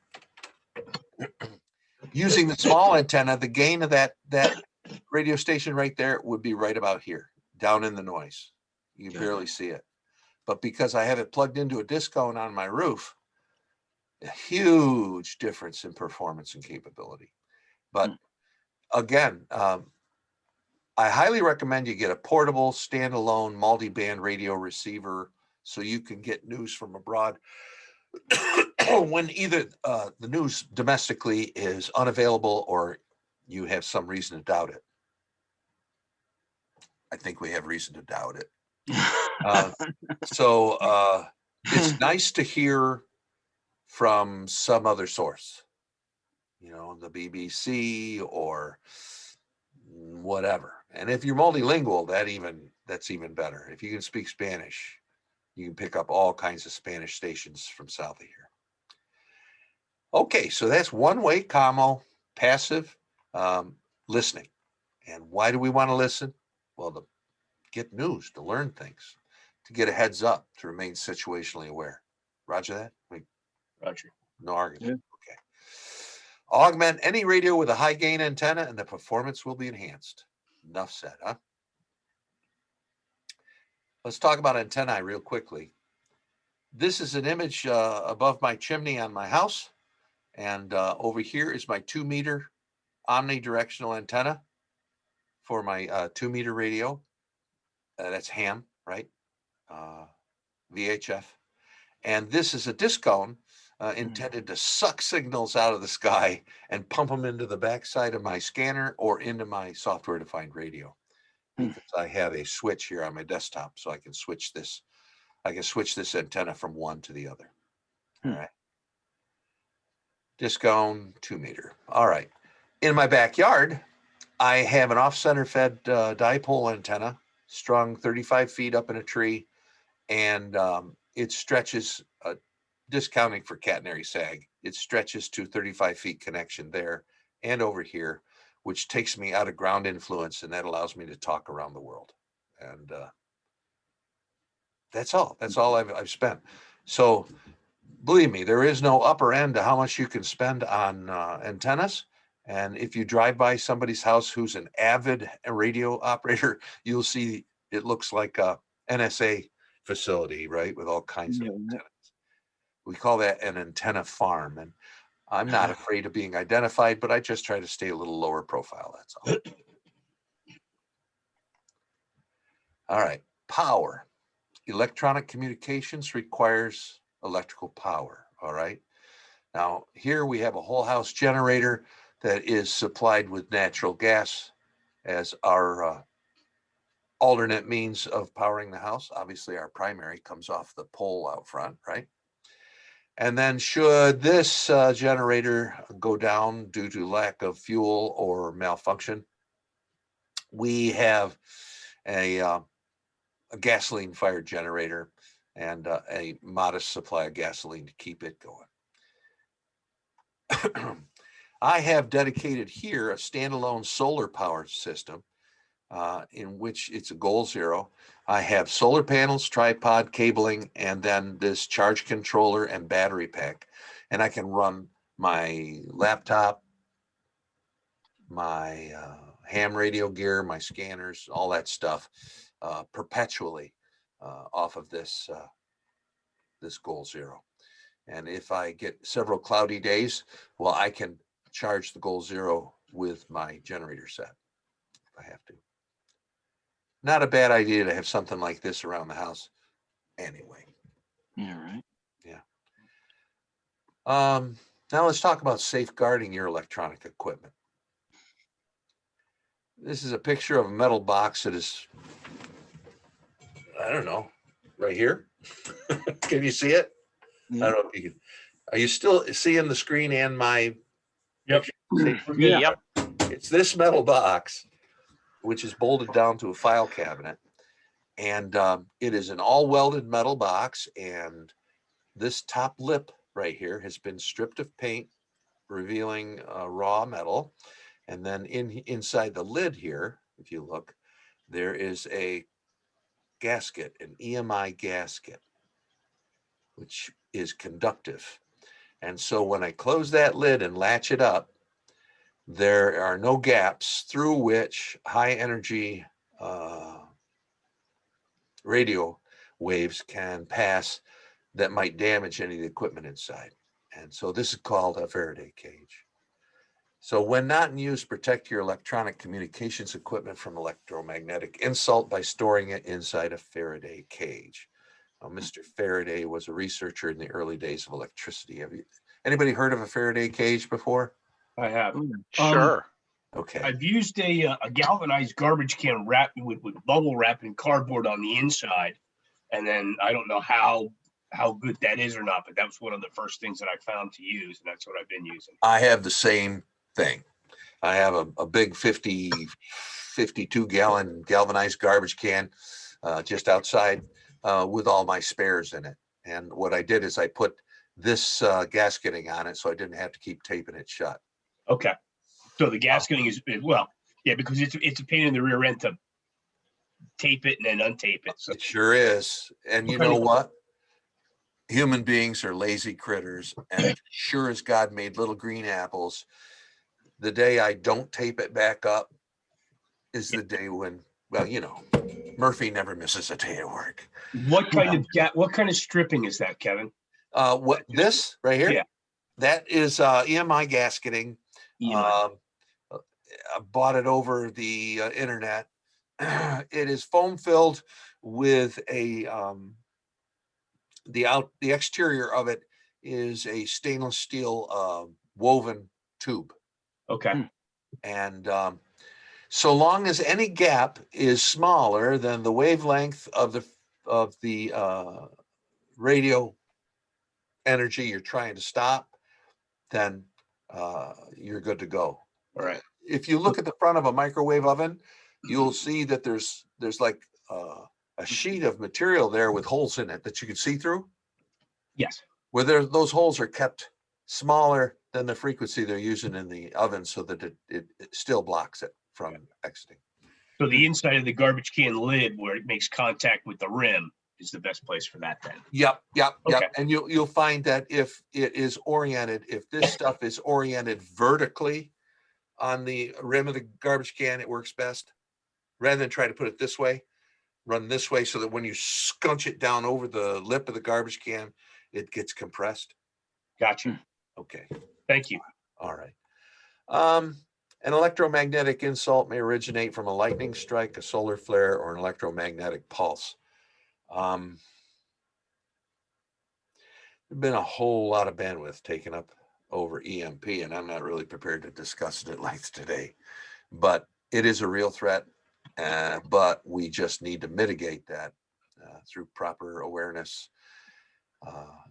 using the small antenna. The gain of that radio station right there would be right about here, down in the noise. You can barely see it. But because I have it plugged into a disc cone on my roof, a huge difference in performance and capability. But again, I highly recommend you get a portable, standalone, multi-band radio receiver so you can get news from abroad when either the news domestically is unavailable or you have some reason to doubt it. I think we have reason to doubt it. So it's nice to hear from some other source, you know, the BBC or whatever. And if you're multilingual, that's even better. If you can speak Spanish, you can pick up all kinds of Spanish stations from south of here. Okay, so that's one-way commo, passive listening. And why do we want to listen? Well, to get news, to learn things, to get a heads up, to remain situationally aware. Roger that? Gotcha. No argument. Yeah. Okay. Augment any radio with a high gain antenna and the performance will be enhanced. Enough said, huh? Let's talk about antennae real quickly. This is an image above my chimney on my house. And over here is my 2-meter omnidirectional antenna for my 2-meter radio. That's ham, right? VHF. And this is a disc cone intended to suck signals out of the sky and pump them into the backside of my scanner or into my software-defined radio. Because I have a switch here on my desktop, so I can switch this. I can switch this antenna from one to the other. All right. Disc cone, 2-meter. All right. In my backyard, I have an off-center fed dipole antenna strung 35 feet up in a tree, and it stretches, discounting for catenary sag, it stretches to 35 feet connection there and over here, which takes me out of ground influence, and that allows me to talk around the world. And that's all. That's all I've spent. So believe me, there is no upper end to how much you can spend on antennas. And if you drive by somebody's house who's an avid radio operator, you'll see it looks like a NSA facility, right? With all kinds of antennas. We call that an antenna farm. And I'm not afraid of being identified, but I just try to stay a little lower profile. That's all. All right. Power. Electronic communications requires electrical power. All right. Now, here we have a whole house generator that is supplied with natural gas as our alternate means of powering the house. Obviously, our primary comes off the pole out front, right? And then should this generator go down due to lack of fuel or malfunction, we have a gasoline-fired generator and a modest supply of gasoline to keep it going. I have dedicated here a standalone solar power system in which it's a goal zero. I have solar panels, tripod, cabling, and then this charge controller and battery pack. And I can run my laptop, my ham radio gear, my scanners, all that stuff perpetually off of this goal zero. And if I get several cloudy days, well, I can charge the goal zero with my generator set if I have to. Not a bad idea to have something like this around the house anyway. Yeah, right. Yeah. Now let's talk about safeguarding your electronic equipment. This is a picture of a metal box that is, I don't know, right here. Can you see it? Yeah. I don't know if you can. Are you still seeing the screen and my Yep. picture? Yeah. Yep. It's this metal box, which is bolted down to a file cabinet. And it is an all welded metal box. And this top lip right here has been stripped of paint, revealing raw metal. And then inside the lid here, if you look, there is a gasket, an EMI gasket, which is conductive. And so when I close that lid and latch it up, there are no gaps through which high energy radio waves can pass that might damage any of the equipment inside. And so this is called a Faraday cage. So when not in use, protect your electronic communications equipment from electromagnetic insult by storing it inside a Faraday cage. Now, Mr. Faraday was a researcher in the early days of electricity. Have anybody heard of a Faraday cage before? I have. Sure. Okay. I've used a galvanized garbage can wrapped with bubble wrap and cardboard on the inside. And then I don't know how good that is or not, but that was one of the first things that I found to use. And that's what I've been using. I have the same thing. I have a big 52 gallon galvanized garbage can just outside with all my spares in it. And what I did is I put this gasketing on it so I didn't have to keep taping it shut. Okay. So the gasketing is, well, yeah, because it's a pain in the rear end to tape it and then untape it. So It sure is. And you know what? human beings are lazy critters, and sure as God made little green apples, the day I don't tape it back up is the day when, well, Murphy never misses a day of work. What kind of stripping is that, Kevin? What this right here? Yeah. That is EMI gasketing. EMI. I bought it over the internet. It is foam filled with a the exterior of it is a stainless steel woven tube, Okay. and so long as any gap is smaller than the wavelength of the radio energy you're trying to stop, then you're good to go. All right. If you look at the front of a microwave oven, you'll see that there's like a sheet of material there with holes in it that you can see through. Yes. Where those holes are kept smaller than the frequency they're using in the oven, so that it still blocks it from exiting. So the inside of the garbage can lid, where it makes contact with the rim, is the best place for that then. Yep. Okay. And you'll find that if it is oriented, if this stuff is oriented vertically on the rim of the garbage can, it works best. Rather than try to put it this way, run this way, so that when you scunch it down over the lip of the garbage can, it gets compressed. Gotcha. Okay. Thank you. All right. An electromagnetic insult may originate from a lightning strike, a solar flare, or an electromagnetic pulse. There's been a whole lot of bandwidth taken up over EMP, and I'm not really prepared to discuss it at length today, but it is a real threat, but we just need to mitigate that through proper awareness,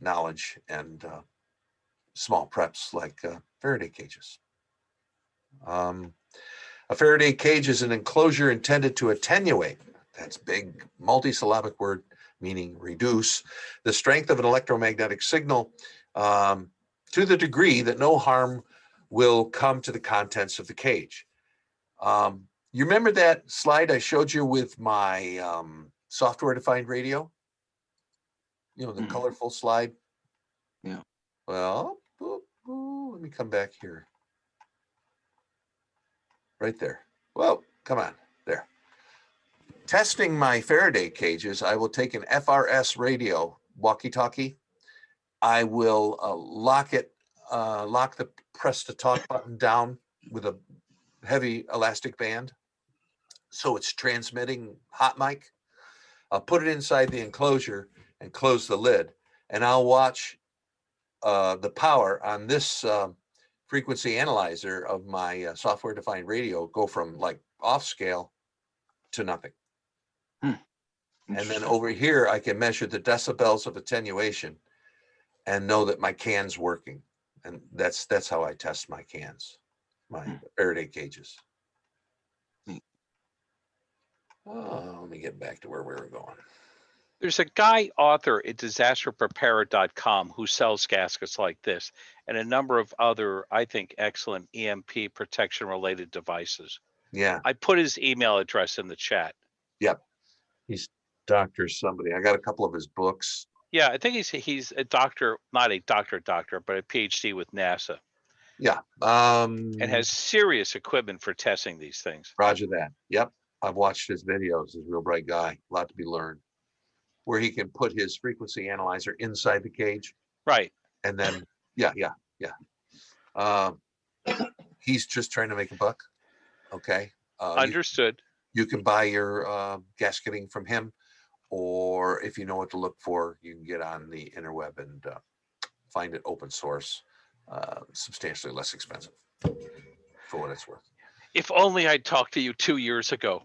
knowledge, and small preps like Faraday cages. A Faraday cage is an enclosure intended to attenuate, that's big multisyllabic word meaning reduce, the strength of an electromagnetic signal to the degree that no harm will come to the contents of the cage. You remember that slide I showed you with my software-defined radio? The colorful slide? Yeah. Well, let me come back here. Right there. Well, come on, there. Testing my Faraday cages, I will take an FRS radio walkie-talkie. I will lock the press to talk button down with a heavy elastic band, so it's transmitting hot mic. I'll put it inside the enclosure and close the lid, and I'll watch the power on this frequency analyzer of my software-defined radio go from like off scale to nothing. And then over here, I can measure the decibels of attenuation and know that my can's working. And that's how I test my cans, my Faraday cages. Oh, let me get back to where we were going. There's a guy author at disasterpreparer.com who sells gaskets like this and a number of other, I think, excellent EMP protection related devices. Yeah. I put his email address in the chat. Yep. He's Dr. somebody. I got a couple of his books. Yeah, I think he's a doctor, not a doctor, but a PhD with NASA. Yeah. And has serious equipment for testing these things. Roger that. Yep. I've watched his videos. He's a real bright guy. A lot to be learned. Where he can put his frequency analyzer inside the cage. Right. And then, yeah. He's just trying to make a buck. Okay. Understood. You can buy your gasketing from him, or if you know what to look for, you can get on the interweb and find it open source, substantially less expensive for what it's worth. If only I'd talked to you 2 years ago.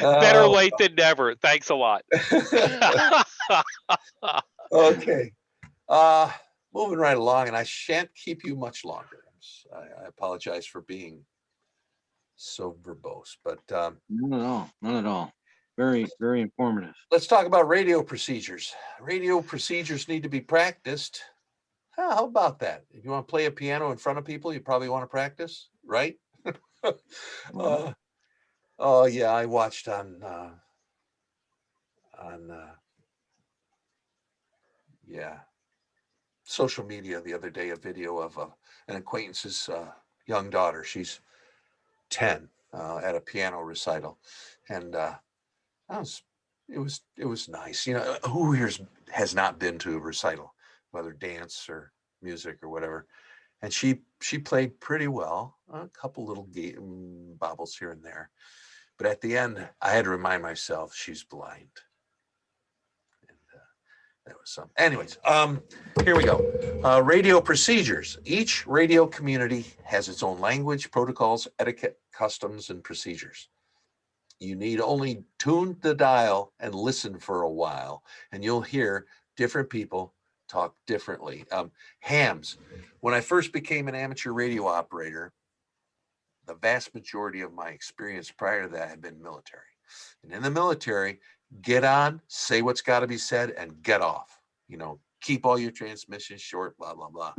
Better late than never. Thanks a lot. Okay. Moving right along, and I shan't keep you much longer. I apologize for being so verbose, but not at all. Very, very informative. Let's talk about radio procedures. Radio procedures need to be practiced. How about that? If you want to play a piano in front of people, you probably want to practice, right? Oh yeah, I watched on yeah, social media the other day a video of an acquaintance's young daughter. She's 10 at a piano recital, and that was it was nice. You know, who here's has not been to a recital, whether dance or music or whatever. And she played pretty well, a couple little bobbles here and there, but at the end, I had to remind myself she's blind. And that was some. Anyways, here we go. Radio procedures. Each radio community has its own language, protocols, etiquette, customs, and procedures. You need only tune the dial and listen for a while, and you'll hear different people talk differently. Hams. When I first became an amateur radio operator, the vast majority of my experience prior to that had been military. And in the military, get on, say what's got to be said, and get off. You know, keep all your transmissions short, blah, blah, blah.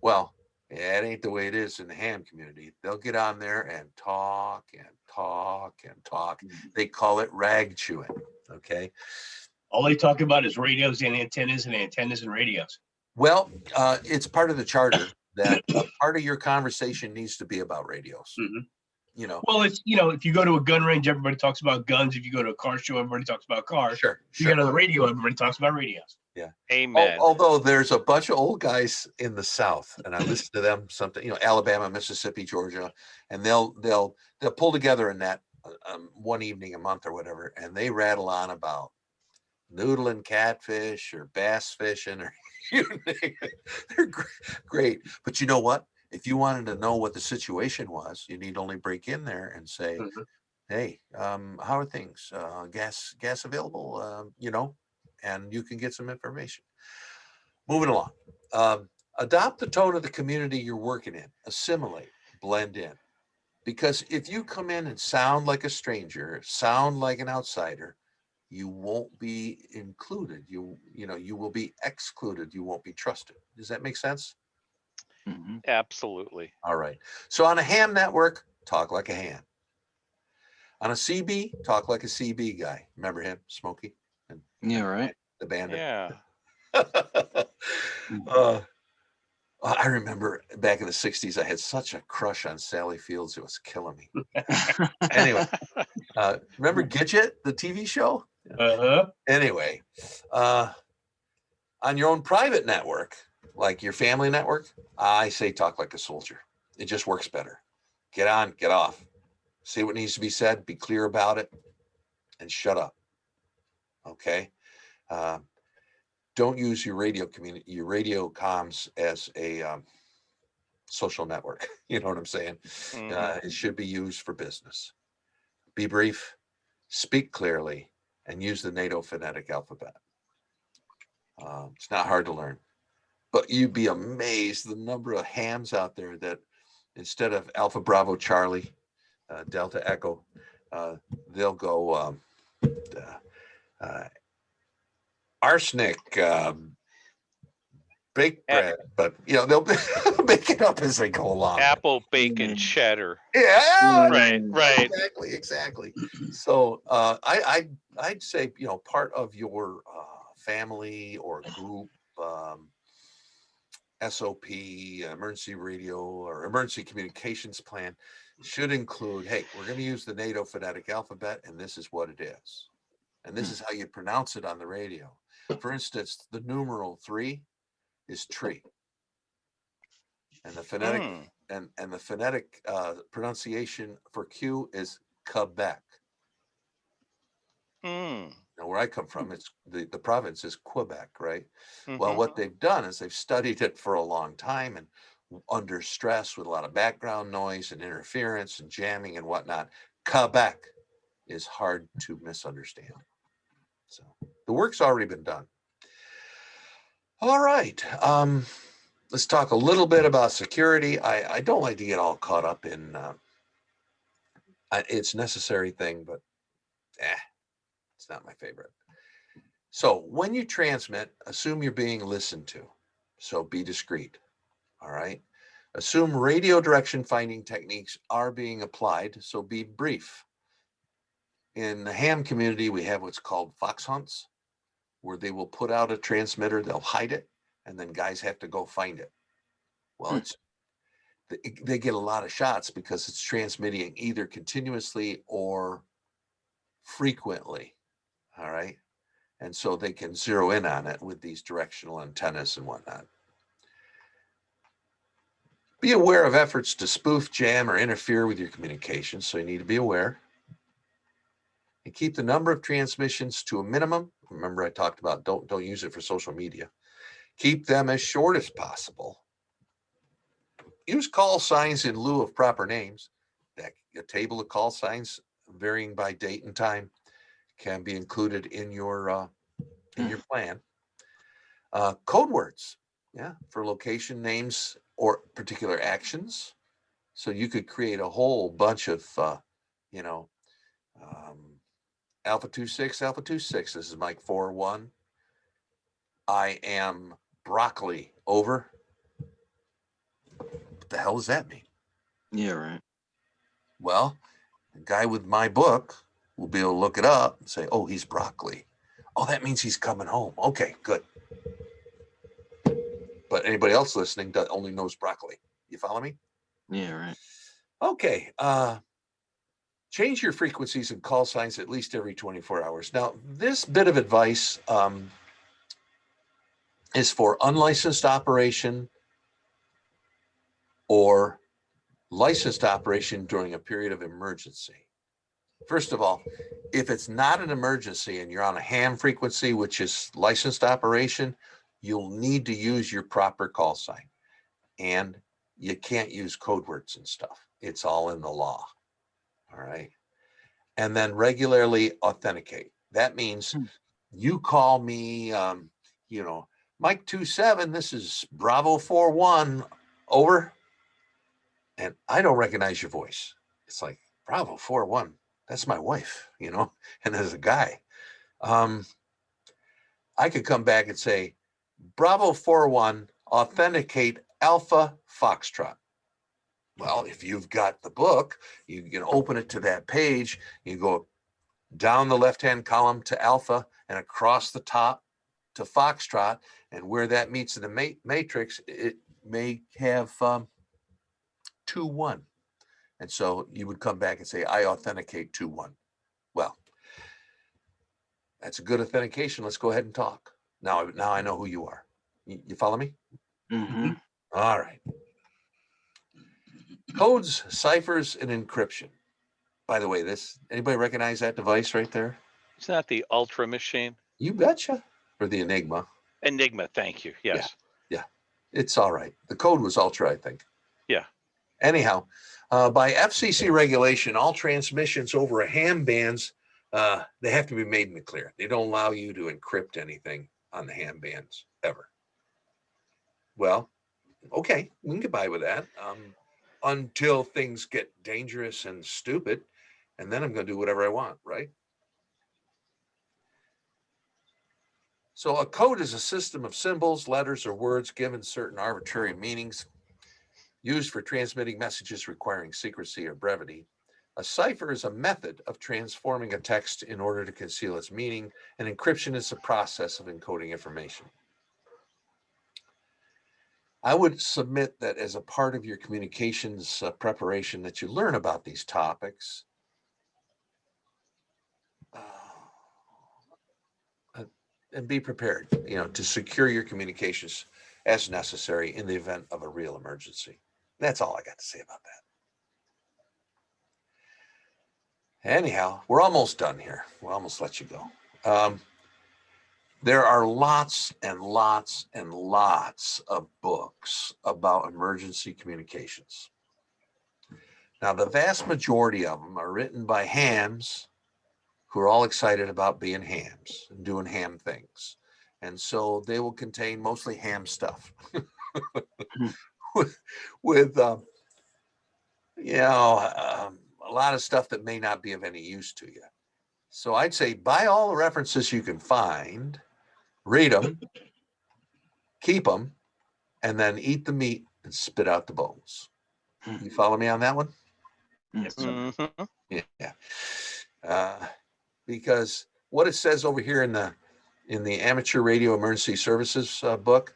Well, it ain't the way it is in the ham community. They'll get on there and talk and talk and talk. They call it rag chewing. Okay. All they talk about is radios and antennas and radios. Well, it's part of the charter that part of your conversation needs to be about radios. Mhm. You know, Well, it's, if you go to a gun range, everybody talks about guns. If you go to a car show, everybody talks about cars. sure, If you go to the radio, everybody talks about radios. Yeah. Amen. Although there's a bunch of old guys in the South, and I listen to them something, Alabama, Mississippi, Georgia, and they'll pull together a net one evening a month or whatever, and they rattle on about noodling catfish or bass fishing or you name it. They're great. But you know what? If you wanted to know what the situation was, you need only break in there and say, Mhm. "Hey, how are things? Gas available? And you can get some information." Moving along. Adopt the tone of the community you're working in. Assimilate, blend in. Because if you come in and sound like a stranger, sound like an outsider, you won't be included. You will be excluded. You won't be trusted. Does that make sense? Mhm. Absolutely. All right. So on a ham network, talk like a ham. On a CB, talk like a CB guy. Remember him, Smokey, and Yeah, right. the bandit. Yeah. uh, I remember back in the 60s, I had such a crush on Sally Fields. It was killing me. Anyway, remember Gidget, the TV show? Uh-huh. Anyway, on your own private network, like your family network, I say talk like a soldier. It just works better. Get on, get off. Say what needs to be said, be clear about it, and shut up. Okay? Don't use your radio comms as a social network. You know what I'm saying? Mhm. It should be used for business. Be brief, speak clearly, and use the NATO phonetic alphabet. It's not hard to learn, but you'd be amazed the number of hams out there that instead of Alpha Bravo Charlie, Delta Echo, they'll go uh, arsenic, baked A- bread, but they'll make it up as they go along. Apple, bacon, Mm. cheddar. Yeah, Right. Right. exactly. So I'd say part of your family or group SOP, emergency radio or emergency communications plan should include, hey, we're going to use the NATO phonetic alphabet, and this is what it is, and this is how you pronounce it on the radio. For instance, the numeral 3 is tree, and the phonetic Mm. and the phonetic pronunciation for Q is Quebec. Mm. Now, where I come from, it's the province is Quebec, right? Well, Mhm. what they've done is they've studied it for a long time, and under stress with a lot of background noise and interference and jamming and whatnot, Quebec is hard to misunderstand. So the work's already been done. All right. Let's talk a little bit about security. I don't like to get all caught up in it's a necessary thing, but it's not my favorite. So when you transmit, assume you're being listened to. So be discreet. All right. Assume radio direction finding techniques are being applied. So be brief. In the ham community, we have what's called fox hunts, where they will put out a transmitter, they'll hide it, and then guys have to go find it. Well, they get a lot of shots because it's transmitting either continuously or frequently. All right. And so they can zero in on it with these directional antennas and whatnot. Be aware of efforts to spoof, jam, or interfere with your communications. So you need to be aware. And keep the number of transmissions to a minimum. Remember, I talked about don't use it for social media. Keep them as short as possible. Use call signs in lieu of proper names. A table of call signs varying by date and time can be included in your plan. Code words, yeah, for location names or particular actions. So you could create a whole bunch of, Alpha 26, Alpha 26. This is Mike 4-1. I am broccoli. Over. What the hell does that mean? Yeah, right. Well, the guy with my book will be able to look it up and say, oh, he's broccoli. Oh, that means he's coming home. Okay, good. But anybody else listening that only knows broccoli. You follow me? Yeah, right. Okay. Change your frequencies and call signs at least every 24 hours. Now, this bit of advice is for unlicensed operation or licensed operation during a period of emergency. First of all, if it's not an emergency and you're on a ham frequency, which is licensed operation, you'll need to use your proper call sign. And you can't use code words and stuff. It's all in the law. All right. And then regularly authenticate. That means you call me, Mike 27, this is Bravo 4-1, over. And I don't recognize your voice. It's like, Bravo 4-1, that's my wife, and as a guy. I could come back and say, Bravo 4-1, authenticate Alpha Foxtrot. Well, if you've got the book, you can open it to that page. You go down the left-hand column to Alpha and across the top to Foxtrot. And where that meets in the matrix, it may have 2-1. And so you would come back and say, I authenticate 2-1. Well, that's a good authentication. Let's go ahead and talk. Now I know who you are. You follow me? Mm-hmm. All right. Codes, ciphers, and encryption. By the way, anybody recognize that device right there? It's not the Ultra machine. You betcha. Or the Enigma. Enigma, thank you. Yes. Yeah. It's all right. The code was Ultra, I think. Yeah. Anyhow, by FCC regulation, all transmissions over a ham bands, they have to be made in the clear. They don't allow you to encrypt anything on the ham bands ever. Well, okay, we can get by with that until things get dangerous and stupid. And then I'm going to do whatever I want, right? So a code is a system of symbols, letters, or words given certain arbitrary meanings used for transmitting messages requiring secrecy or brevity. A cipher is a method of transforming a text in order to conceal its meaning, and encryption is the process of encoding information. I would submit that as a part of your communications preparation that you learn about these topics. And be prepared, to secure your communications as necessary in the event of a real emergency. That's all I got to say about that. Anyhow, we're almost done here. We'll almost let you go. There are lots and lots and lots of books about emergency communications. Now, the vast majority of them are written by hams who are all excited about being hams and doing ham things. And so they will contain mostly ham stuff with a lot of stuff that may not be of any use to you. So I'd say buy all the references you can find, read them, keep them, and then eat the meat and spit out the bones. You follow me on that one? Yes, sir. Mhm. Yeah. because what it says over here in the amateur radio emergency services book,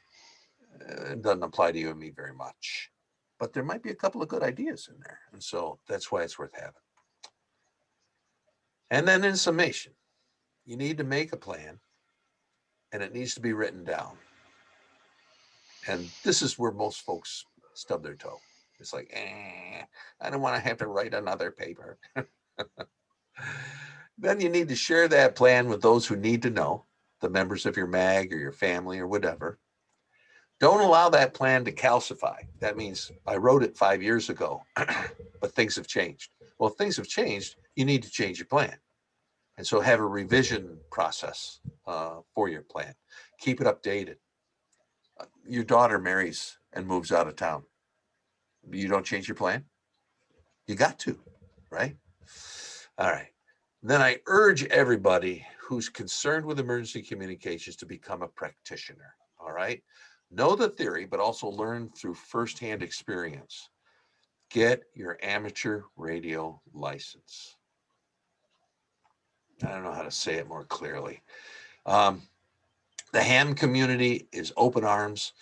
it doesn't apply to you and me very much, but there might be a couple of good ideas in there. And so that's why it's worth having. And then in summation, you need to make a plan and it needs to be written down. And this is where most folks stub their toe. It's like, I don't want to have to write another paper. Then you need to share that plan with those who need to know, the members of your MAG or your family or whatever. Don't allow that plan to calcify. That means I wrote it 5 years ago, but things have changed. Well, if things have changed, you need to change your plan. And so have a revision process for your plan. Keep it updated. Your daughter marries and moves out of town. You don't change your plan? You got to, right? All right. Then I urge everybody who's concerned with emergency communications to become a practitioner. All right. Know the theory, but also learn through firsthand experience. Get your amateur radio license. I don't know how to say it more clearly. The ham community is open arms.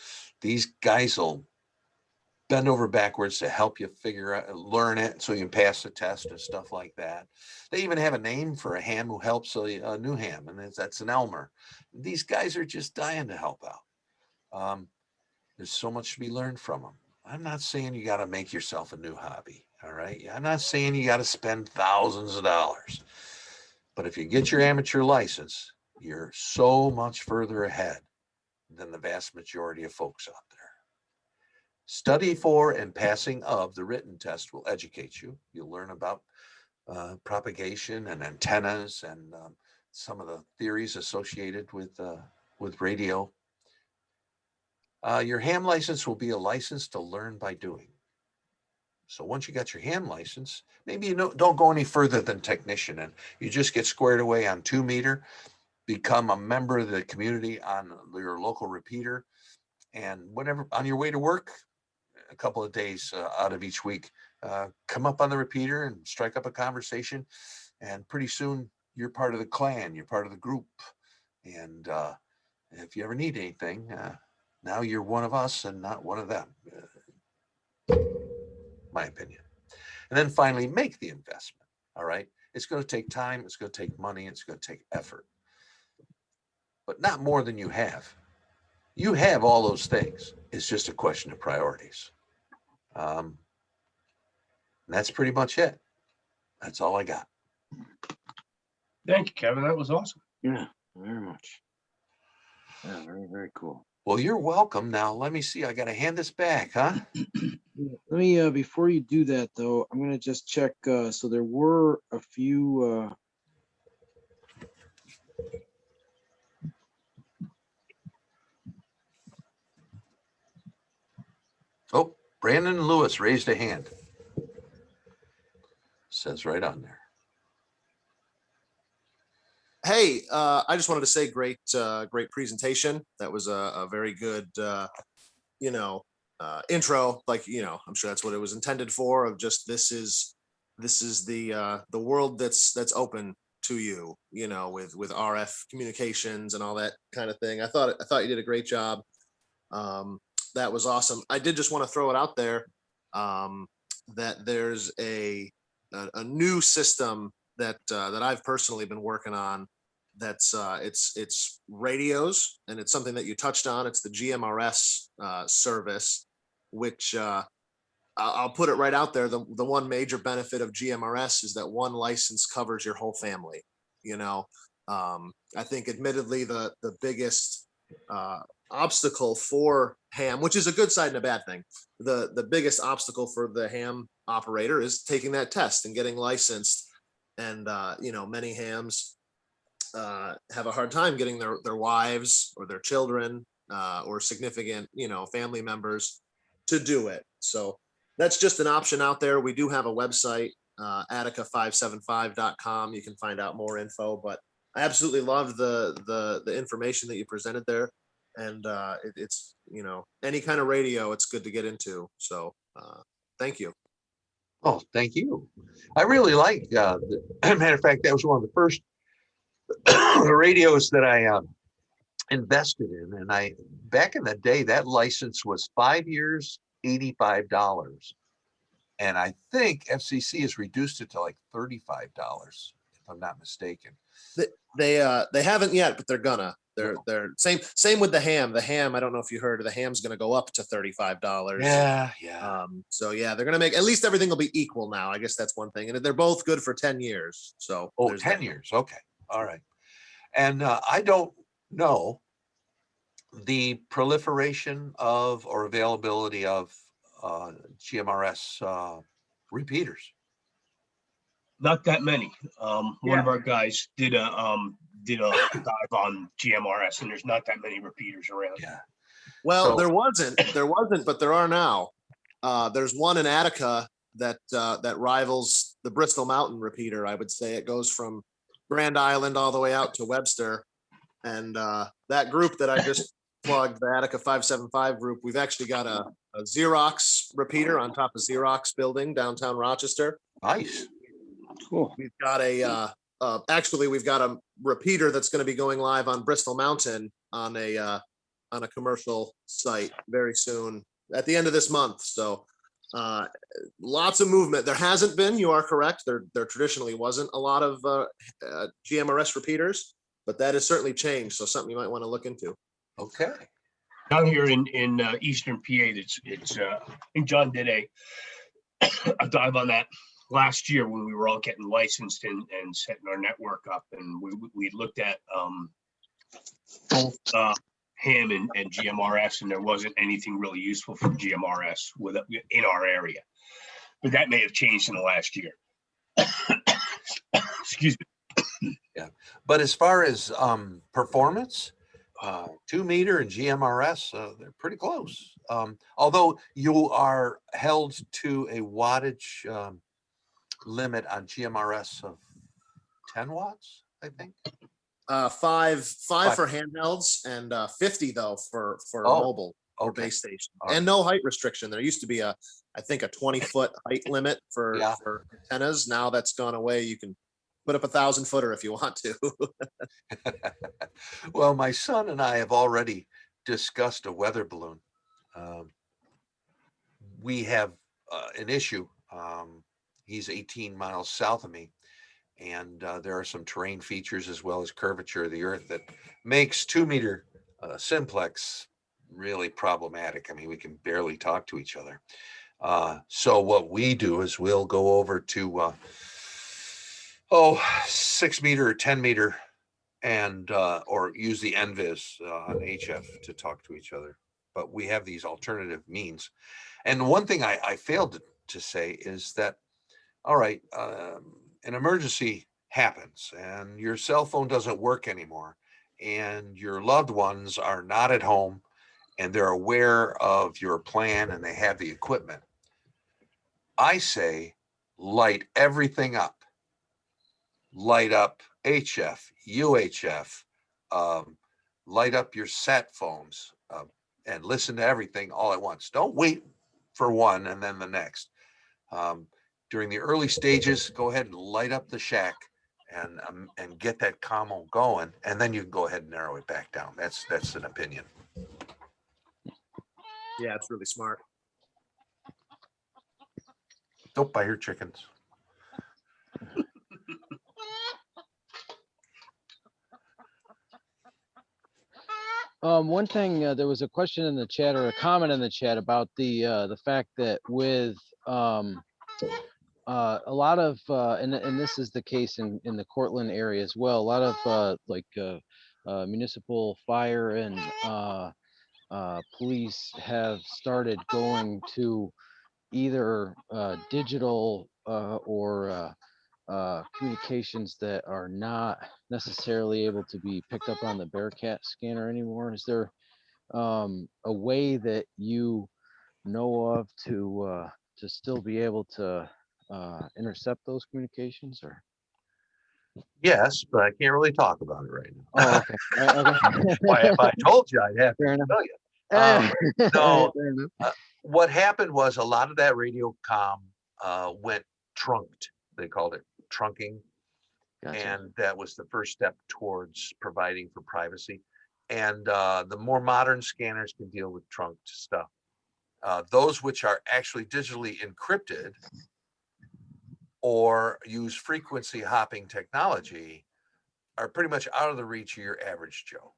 These guys will bend over backwards to help you figure out, learn it so you can pass the test and stuff like that. They even have a name for a ham who helps a new ham, and that's an Elmer. These guys are just dying to help out. There's so much to be learned from them. I'm not saying you got to make yourself a new hobby, all right? I'm not saying you got to spend thousands of dollars. But if you get your amateur license, you're so much further ahead than the vast majority of folks out there. Study for and passing of the written test will educate you. You'll learn about propagation and antennas and some of the theories associated with radio. Your ham license will be a license to learn by doing. So once you got your ham license, maybe you don't go any further than technician and you just get squared away on 2 meter, become a member of the community on your local repeater, and whatever on your way to work, a couple of days out of each week, come up on the repeater and strike up a conversation. And pretty soon you're part of the clan, you're part of the group. And if you ever need anything, now you're one of us and not one of them. My opinion. And then finally, make the investment. All right. It's going to take time. It's going to take money. It's going to take effort, but not more than you have. You have all those things. It's just a question of priorities. That's pretty much it. That's all I got. Thank you, Kevin. That was awesome. Yeah, very much. Yeah, very, very cool. Well, you're welcome. Now, let me see. I got to hand this back, huh? Let me, before you do that though, I'm going to just check. So there were a few, Oh, Brandon Lewis raised a hand. Says right on there. Hey, I just wanted to say great presentation. That was a very good, intro. Like, I'm sure that's what it was intended for. Of just this is the world that's open to you. With RF communications and all that kind of thing. I thought you did a great job. That was awesome. I did just want to throw it out there that there's a new system that I've personally been working on. That's it's radios, and it's something that you touched on. It's the GMRS service, which I'll put it right out there. The one major benefit of GMRS is that one license covers your whole family. I think admittedly the biggest obstacle for ham, which is a good side and a bad thing, the biggest obstacle for the ham operator is taking that test and getting licensed. And many hams have a hard time getting their wives or their children or significant family members to do it. So that's just an option out there. We do have a website, attica575.com. You can find out more info, but I absolutely love the information that you presented there. And it's any kind of radio, it's good to get into. So thank you. Oh, thank you. I really like, matter of fact, that was one of the first radios that I invested in, and back in the day that license was 5 years, $85, and I think FCC has reduced it to like $35, if I'm not mistaken. They haven't yet, but they're gonna. They're same with the ham. The ham, I don't know if you heard, the ham's gonna go up to $35. Yeah. So yeah, they're gonna make, at least everything will be equal now. I guess that's one thing, and they're both good for 10 years. So Oh, there's 10 that. years. Okay. All right. And I don't know the proliferation of or availability of GMRS repeaters. Not that many. One Yeah. of our guys did a dive on GMRS, and there's not that many repeaters around. Yeah. Well, So- there wasn't, but there are now. There's one in Attica that rivals the Bristol Mountain repeater. I would say it goes from Grand Island all the way out to Webster, and that group that I just plugged, the Attica 575 group, we've actually got a Xerox repeater on top of Xerox building downtown Rochester. Nice. Cool. We've got actually we've got a repeater that's going to be going live on Bristol Mountain on a commercial site very soon at the end of this month. So lots of movement. There hasn't been, you are correct, there traditionally wasn't a lot of GMRS repeaters, but that has certainly changed. So something you might want to look into. Okay. Down here in Eastern PA, I think John did a dive on that last year when we were all getting licensed and setting our network up, and we looked at both ham and GMRS, and there wasn't anything really useful from GMRS in our area, but that may have changed in the last year. Excuse me. Yeah. But as far as performance, 2 meter and GMRS, they're pretty close. Although you are held to a wattage limit on GMRS of 10 watts, I think. Five for handhelds and 50 though for mobile or Okay. base station, All right. and no height restriction. There used to be I think a 20-foot height limit for antennas. Now that's gone away. You can put up 1,000-footer if you want to. Well, my son and I have already discussed a weather balloon. We have an issue. He's 18 miles south of me, and there are some terrain features as well as curvature of the earth that makes 2 meter simplex really problematic. I mean, we can barely talk to each other. So what we do is we'll go over to 6 meter or 10 meter and or use the NVIS on HF to talk to each other. But we have these alternative means. And one thing I failed to say is that, all right, an emergency happens and your cell phone doesn't work anymore and your loved ones are not at home and they're aware of your plan and they have the equipment. I say, light everything up. Light up HF, UHF, light up your sat phones and listen to everything all at once. Don't wait for one and then the next. During the early stages, go ahead and light up the shack and get that commo going, and then you can go ahead and narrow it back down. That's an opinion. Yeah, it's really smart. Don't buy your chickens. One thing, there was a question in the chat or a comment in the chat about the fact that with a lot of and this is the case in the Cortland area as well. A lot of municipal fire and police have started going to either digital or communications that are not necessarily able to be picked up on the Bearcat scanner anymore. Is there a way that you know of to still be able to intercept those communications? Or Yes, but I can't really talk about it right now. oh, okay. Okay. Why, if I told you, I'd have Fair to enough. tell you. No, Fair enough. what happened was a lot of that radio comm went trunked. They called it trunking. Gotcha. And that was the first step towards providing for privacy. And the more modern scanners can deal with trunk stuff. Those which are actually digitally encrypted or use frequency hopping technology are pretty much out of the reach of your average Joe.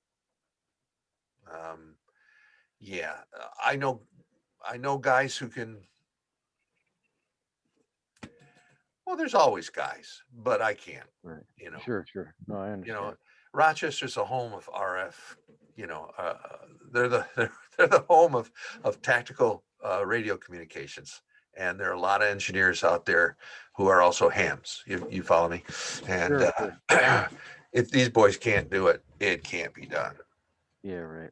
Yeah, I know guys who can. Well, there's always guys, but I can't. Right. You know, Sure. No, I you understand. know, Rochester's a home of RF. You know, they're the they're the home of tactical radio communications, and there are a lot of engineers out there who are also hams. You follow me? And Sure. if these boys can't do it, it can't be done. Yeah, right.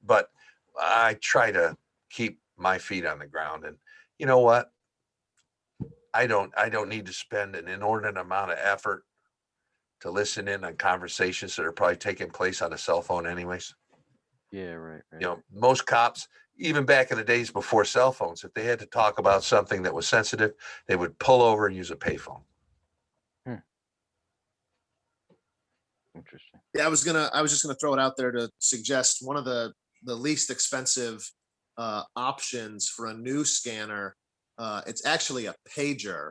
But I try to keep my feet on the ground, and you know what? I don't need to spend an inordinate amount of effort to listen in on conversations that are probably taking place on a cell phone anyways. Yeah, right. You know, most cops, even back in the days before cell phones, if they had to talk about something that was sensitive, they would pull over and use a payphone. Interesting. Yeah, I was just gonna throw it out there to suggest one of the least expensive options for a new scanner. It's actually a pager.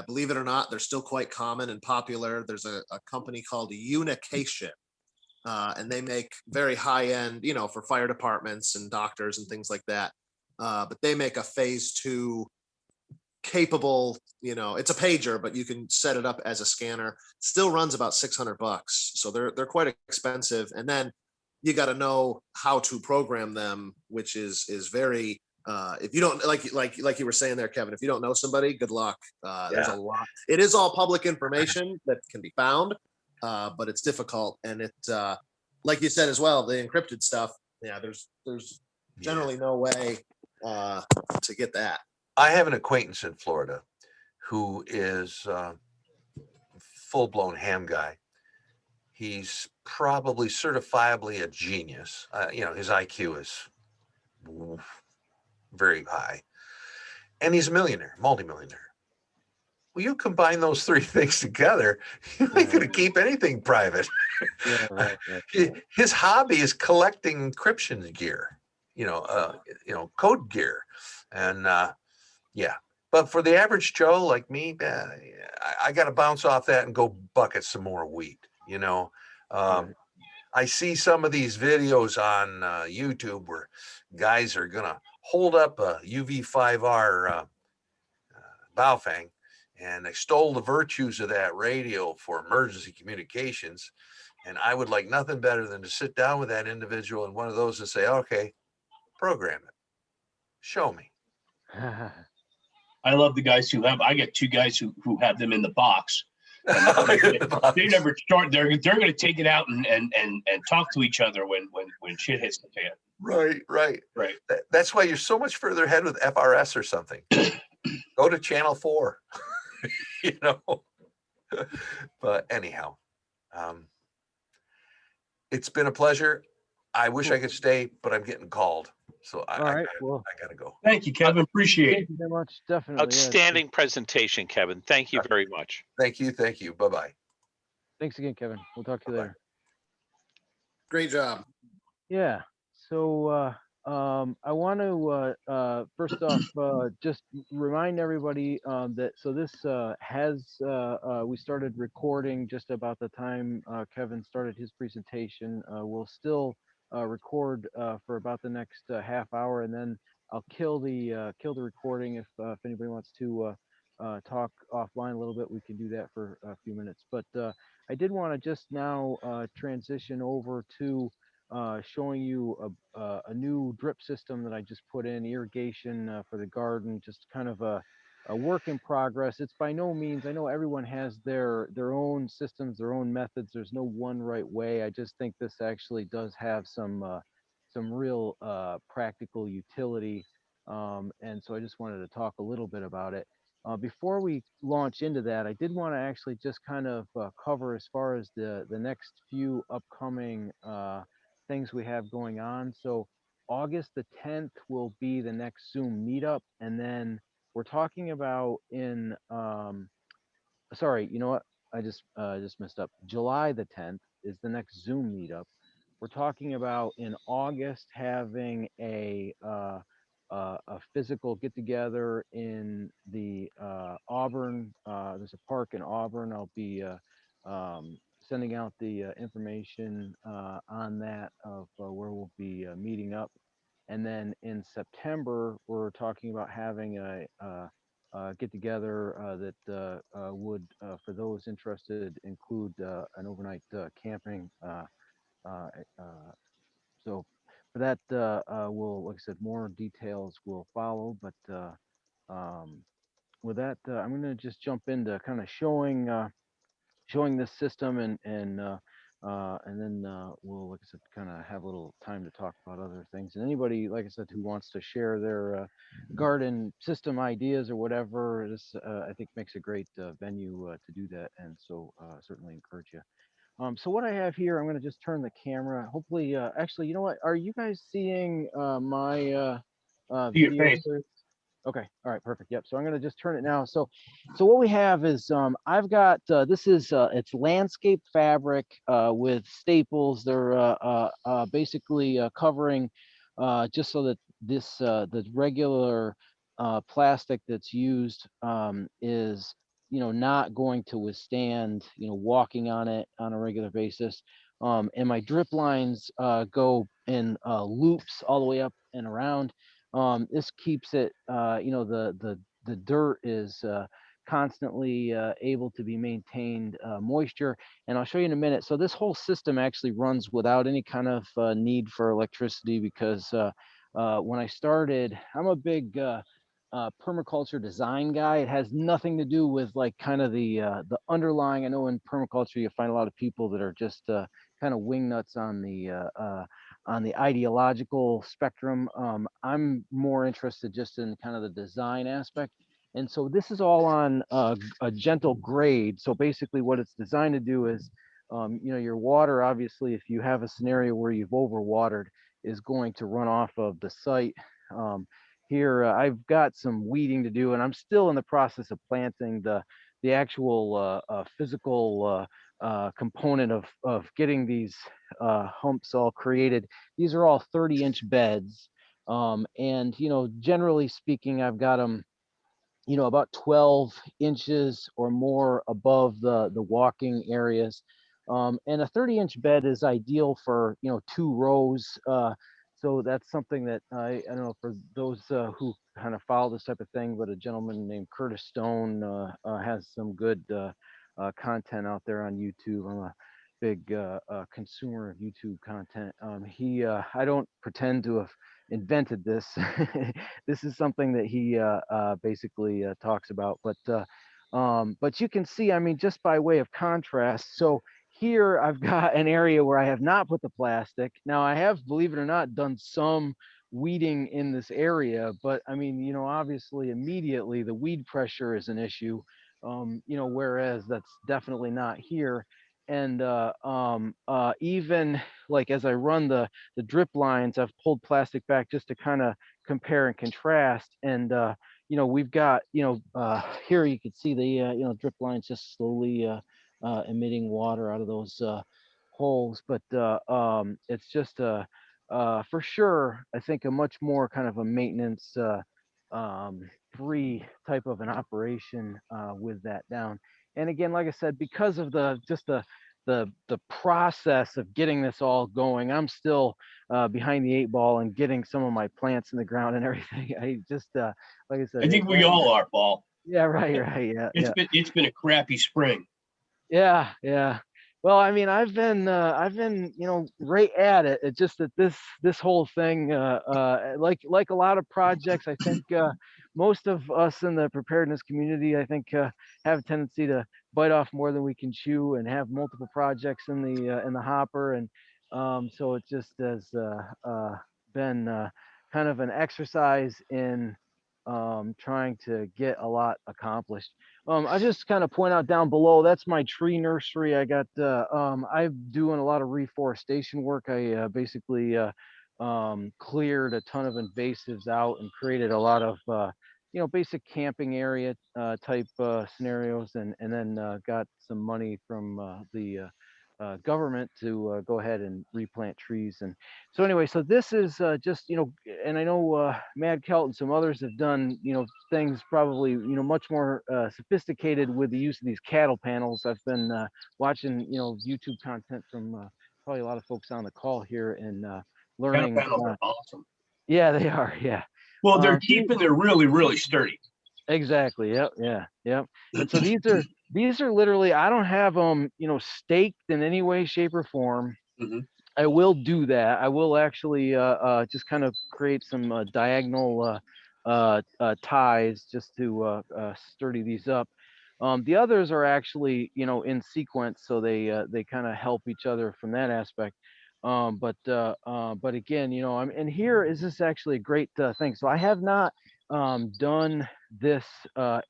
Believe it or not, they're still quite common and popular. There's a company called Unication, and they make very high end, you know, for fire departments and doctors and things like that. But they make a phase 2 capable, you know, it's a pager, but you can set it up as a scanner. Still runs about $600, so they're quite expensive. And then you got to know how to program them, which is very. If you don't like you were saying there, Kevin, if you don't know somebody, good luck. There's a lot. It is all public information that can be found, but it's difficult. And it, like you said as well, the encrypted stuff. Yeah, there's generally no way to get that. I have an acquaintance in Florida who is full blown ham guy. He's probably certifiably a genius. You know, his IQ is very high, and he's a millionaire, multimillionaire. Well, you combine those three things together, you ain't going to keep anything private. Yeah, right. His hobby is collecting encryption gear, code gear, and yeah. But for the average Joe like me, I got to bounce off that and go bucket some more wheat. You know, Right. I see some of these videos on YouTube where guys are gonna hold up a UV5R Baofeng and extol the virtues of that radio for emergency communications. And I would like nothing better than to sit down with that individual in one of those and say, okay, program it. Show me. I love the guys who have. I get two guys who have them in the box. And they never start. They're going to take it out and talk to each other when shit hits the fan. Right. Right. That's why you're so much further ahead with FRS or something. Go to channel 4. You know. But anyhow, it's been a pleasure. I wish I could stay, but I'm getting called. So I gotta go. Thank you, Kevin. Appreciate it. Thank you very much. Definitely. Outstanding presentation, Kevin. Thank you very much. Thank you. Bye-bye. Thanks again, Kevin. We'll talk to you later. Great job. Yeah. So I want to first off just remind everybody that this we started recording just about the time Kevin started his presentation. We'll still record for about the next half hour, and then I'll kill the recording. If anybody wants to talk offline a little bit, we can do that for a few minutes. But I did want to just now transition over to showing you a new drip system that I just put in, irrigation for the garden, just kind of a work in progress. It's by no means, I know everyone has their own systems, their own methods. There's no one right way. I just think this actually does have some real practical utility. And so I just wanted to talk a little bit about it. Before we launch into that, I did want to actually just kind of cover as far as the next few upcoming things we have going on. So August the 10th will be the next Zoom meetup, and then we're talking about sorry, you know what? I just messed up. July the 10th is the next Zoom meetup. We're talking about in August having a physical get together in the Auburn. There's a park in Auburn. I'll be sending out the information on that of where we'll be meeting up. And then in September, we're talking about having a get together that would, for those interested, include an overnight camping. Uh, uh, so for that, like I said, more details will follow. But with that, I'm going to just jump into kind of showing this system and then we'll, like I said, kind of have a little time to talk about other things. And anybody, like I said, who wants to share their garden system ideas or whatever, this I think makes a great venue to do that. And so certainly encourage you. So what I have here, I'm going to just turn the camera. Hopefully, actually, you know what? Are you guys seeing my See your video face. here? Okay. All right. Perfect. Yep. So I'm going to just turn it now. So what we have is I've got this is it's landscape fabric with staples. They're basically covering just so that this the regular plastic that's used is not going to withstand walking on it on a regular basis. And my drip lines go in loops all the way up and around. This keeps it, the dirt is constantly able to be maintained moisture. And I'll show you in a minute. So this whole system actually runs without any kind of need for electricity because when I started, I'm a big permaculture design guy. It has nothing to do with like kind of the underlying. I know in permaculture you find a lot of people that are just kind of wing nuts on the ideological spectrum. I'm more interested just in kind of the design aspect. And so this is all on a gentle grade. So basically what it's designed to do is, your water, obviously, if you have a scenario where you've overwatered, is going to run off of the site. Here, I've got some weeding to do, and I'm still in the process of planting the actual physical component of getting these humps all created. These are all 30-inch beds. And, generally speaking, I've got them, about 12 inches or more above the walking areas. And a 30-inch bed is ideal for, 2 rows. So that's something that I don't know for those who kind of follow this type of thing, but a gentleman named Curtis Stone has some good content out there on YouTube. I'm a big consumer of YouTube content. I don't pretend to have invented this. This is something that he basically talks about. But you can see, I mean, just by way of contrast. So here I've got an area where I have not put the plastic. Now I have, believe it or not, done some weeding in this area, but I mean, obviously immediately the weed pressure is an issue. Whereas that's definitely not here. And even like as I run the drip lines, I've pulled plastic back just to kind of compare and contrast. And we've got here you can see the drip lines just slowly emitting water out of those holes. But it's just for sure, I think a much more kind of a maintenance free type of an operation with that down. And again, like I said, because of the process of getting this all going, I'm still behind the 8 ball and getting some of my plants in the ground and everything. I just like I said, I think we all are, Paul. yeah, right, yeah, yeah. It's been a crappy spring. Yeah, yeah. Well, I mean, I've been right at it. It's just that this whole thing, like a lot of projects, I think most of us in the preparedness community, I think, have a tendency to bite off more than we can chew and have multiple projects in the hopper, and so it just has been kind of an exercise in trying to get a lot accomplished. I just kind of point out down below, that's my tree nursery. I got, I'm doing a lot of reforestation work. I basically cleared a ton of invasives out and created a lot of, basic camping area type scenarios, and then got some money from the government to go ahead and replant trees. And so anyway, so this is just, and I know Mad Kelt and some others have done, things probably, much more sophisticated with the use of these cattle panels. I've been watching, YouTube content from probably a lot of folks on the call here, and Cattle learning. panels are awesome. Yeah, they are. Yeah. Well, they're Um, cheap and they're really, really sturdy. Exactly. Yep. Yeah. Yep. And so these are literally, I don't have them, staked in any way, shape, or form. Mhm. I will do that. I will actually just kind of create some diagonal ties just to sturdy these up. The others are actually, in sequence, so they kind of help each other from that aspect. But again, and here is this actually a great thing. So I have not done this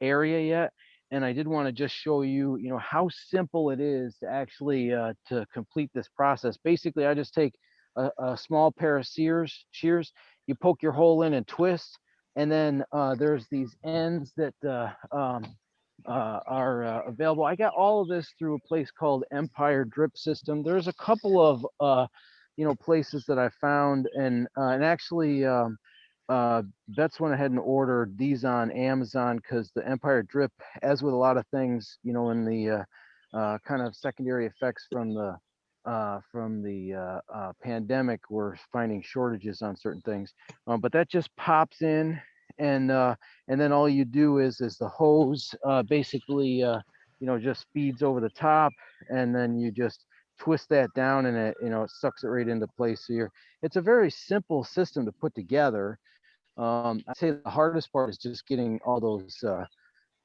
area yet, and I did want to just show you, how simple it is to actually to complete this process. Basically, I just take a small pair of shears, you poke your hole in and twist, and then there's these ends that are available. I got all of this through a place called Empire Drip System. There's a couple of places that I found, and actually Bets went ahead and ordered these on Amazon because the Empire Drip, as with a lot of things, in the kind of secondary effects from the pandemic, we're finding shortages on certain things. But that just pops in, and then all you do is the hose basically just feeds over the top, and then you just twist that down, and it sucks it right into place. So it's a very simple system to put together. I'd say the hardest part is just getting all those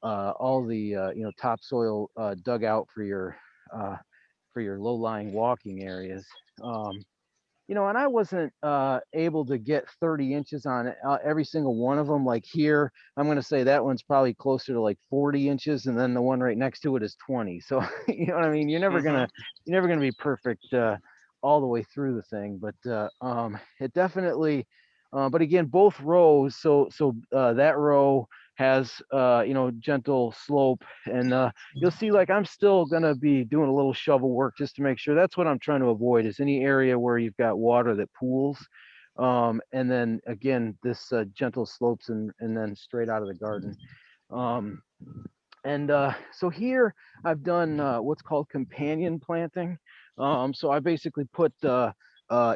all the topsoil dug out for your low-lying walking areas. And I wasn't able to get 30 inches on every single one of them. Like here, I'm going to say that one's probably closer to like 40 inches, and then the one right next to it is 20. So you know what I mean? You're never gonna be perfect all the way through the thing, but it definitely. But again, both rows. So that row has gentle slope, and you'll see, like, I'm still gonna be doing a little shovel work just to make sure. That's what I'm trying to avoid, is any area where you've got water that pools. And then again, this gentle slopes, and then straight out of the garden. And so here I've done what's called companion planting. So I basically put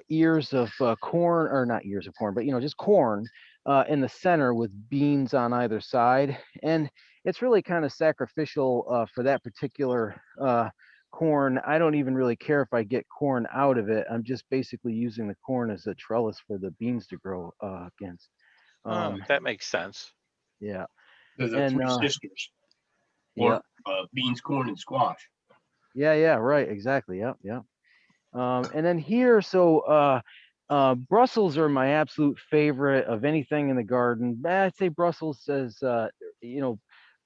ears of corn, or not ears of corn, but just corn in the center with beans on either side. And it's really kind of sacrificial for that particular corn. I don't even really care if I get corn out of it. I'm just basically using the corn as a trellis for the beans to grow against. That makes sense. Yeah. They're the And three sisters, yeah. or beans, corn, and squash. Yeah, right, exactly. Yep, yep. And then here, so Brussels are my absolute favorite of anything in the garden. I'd say Brussels says,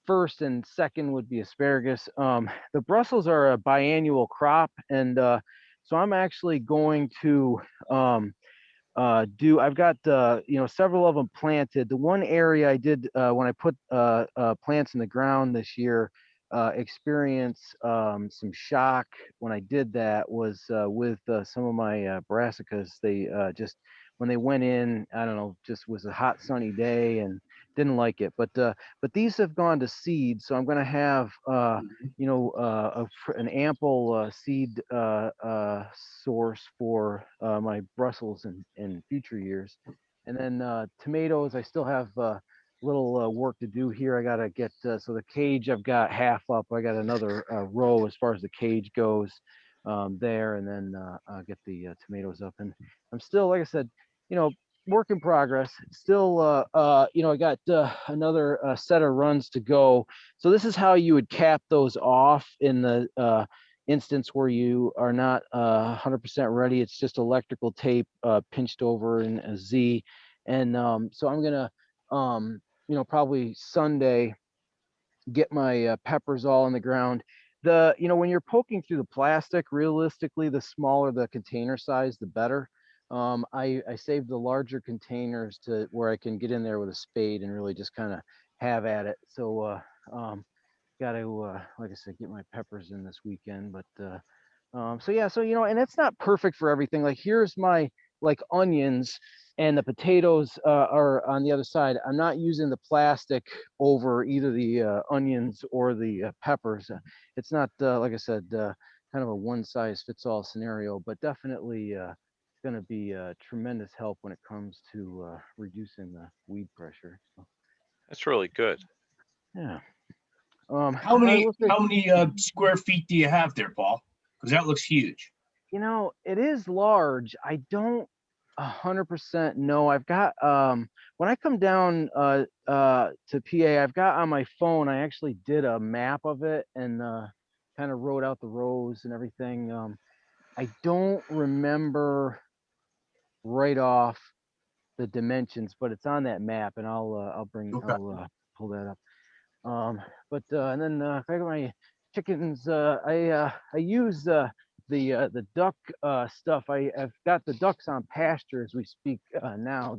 first and second would be asparagus. The Brussels are a biannual crop, and so I'm actually going to I've got several of them planted. The one area I did when I put plants in the ground this year, experience some shock when I did that, was with some of my brassicas. They just, when they went in, I don't know, just was a hot sunny day and didn't like it. But these have gone to seed, so I'm going to have an ample seed source for my Brussels in future years. And then tomatoes, I still have little work to do here. I gotta get so the cage, I've got half up. I got another row as far as the cage goes there, and then I'll get the tomatoes up. And I'm still, like I said, work in progress. Still, I got another set of runs to go. So this is how you would cap those off in the instance where you are not 100% ready. It's just electrical tape pinched over in a Z. And so I'm gonna probably Sunday get my peppers all in the ground. When you're poking through the plastic, realistically, the smaller the container size, the better. I saved the larger containers to where I can get in there with a spade and really just kind of have at it. So got to like I said, get my peppers in this weekend. But so yeah, so and it's not perfect for everything. Like here's my like onions, and the potatoes are on the other side. I'm not using the plastic over either the onions or the peppers. It's not like I said, kind of a one size fits all scenario, but definitely going to be a tremendous help when it comes to reducing the weed pressure. So, That's really good. yeah. How I many will say, how many square feet do you have there, Paul? Because that looks huge. it is large. I don't 100% know. I've got when I come down to PA, I've got on my phone. I actually did a map of it and kind of wrote out the rows and everything. I don't remember right off the dimensions, but it's on that map, and Okay. I'll pull that up. But and then if I got my chickens, I use the duck stuff. I've got the ducks on pasture as we speak now.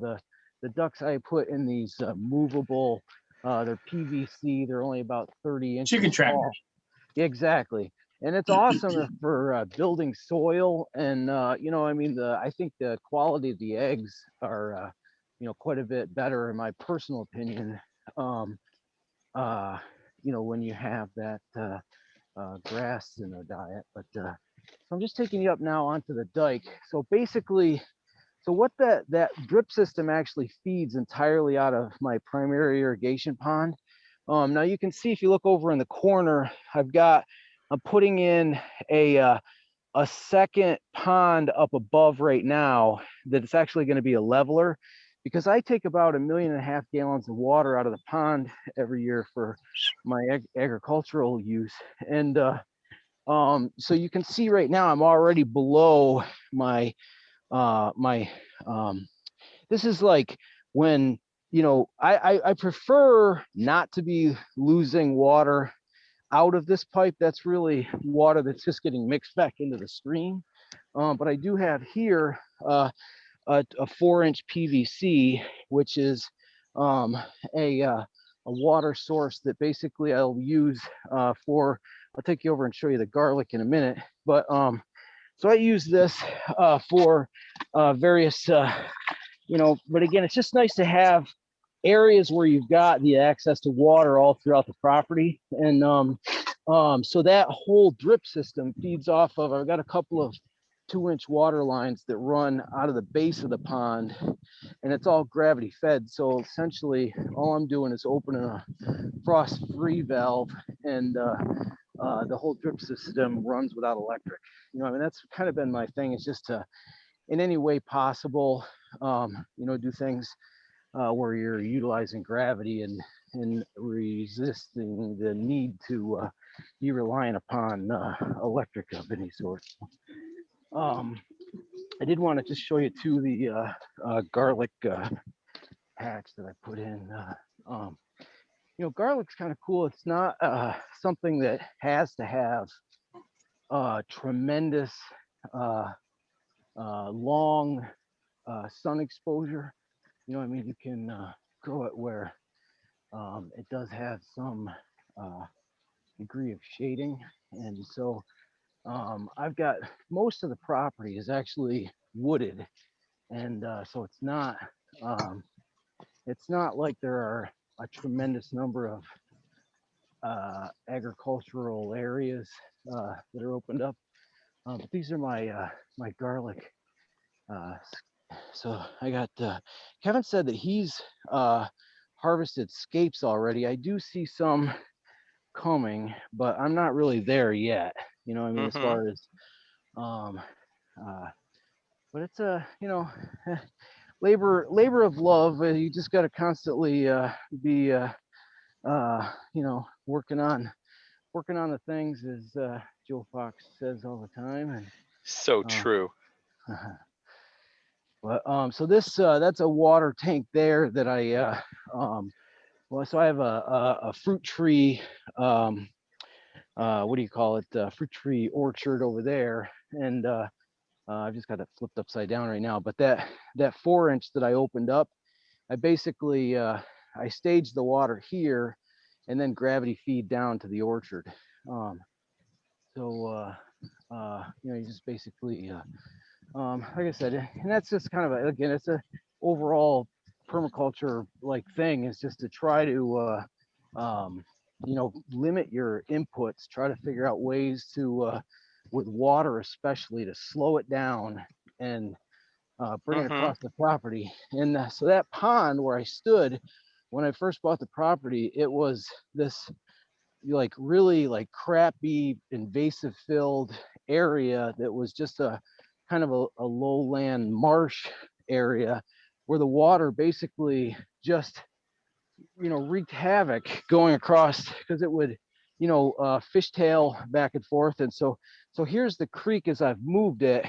The ducks I put in these movable. They're PVC. They're only about 30 inches Chicken tall. tractors. Exactly. And it's awesome for building soil. And, I mean, I think the quality of the eggs are, quite a bit better in my personal opinion. Um, when you have that grass in the diet. But so I'm just taking you up now onto the dike. So basically, so what that drip system actually feeds entirely out of my primary irrigation pond. Now you can see if you look over in the corner, I'm putting in a second pond up above right now that it's actually going to be a leveler, because I take about 1.5 million gallons of water out of the pond every year for my agricultural use. And so you can see right now I'm already below my this is like when I prefer not to be losing water out of this pipe. That's really water that's just getting mixed back into the stream. But I do have here a 4-inch PVC, which is a water source that basically I'll use I'll take you over and show you the garlic in a minute. But so I use this for various, but again, it's just nice to have areas where you've got the access to water all throughout the property. And so that whole drip system feeds off of, I've got a couple of 2-inch water lines that run out of the base of the pond, and it's all gravity fed. So essentially all I'm doing is opening a frost free valve, and the whole drip system runs without electric. I mean, that's kind of been my thing, is just to, in any way possible, do things where you're utilizing gravity and resisting the need to be reliant upon electric of any sort. I did want to just show you too the garlic patch that I put in. Garlic's kind of cool. It's not something that has to have tremendous long sun exposure. I mean, you can grow it where it does have some degree of shading. And so I've got, most of the property is actually wooded. And so it's not like there are a tremendous number of agricultural areas that are opened up. But these are my garlic. So I got Kevin said that he's harvested scapes already. I do see some coming, but I'm not really there yet. I mean, as far as but it's a labor of love. You just got to constantly be working on the things, as Joe Fox says all the time. And So true. but so this that's a water tank there that I so I have a fruit tree, what do you call it, fruit tree orchard over there. And I've just got it flipped upside down right now. But that 4-inch that I opened up, I basically I stage the water here and then gravity feed down to the orchard. You know, you just basically, like I said, and that's just kind of again, it's a overall permaculture like thing, is just to try to, you know, limit your inputs, try to figure out ways to, with water especially, to slow it down and bring it Mm-hmm. across the property. And so that pond where I stood when I first bought the property, it was this like really like crappy invasive filled area that was just a kind of a lowland marsh area where the water basically just, you know, wreaked havoc going across, because it would, you know, fishtail back and forth. And so here's the creek as I've moved it.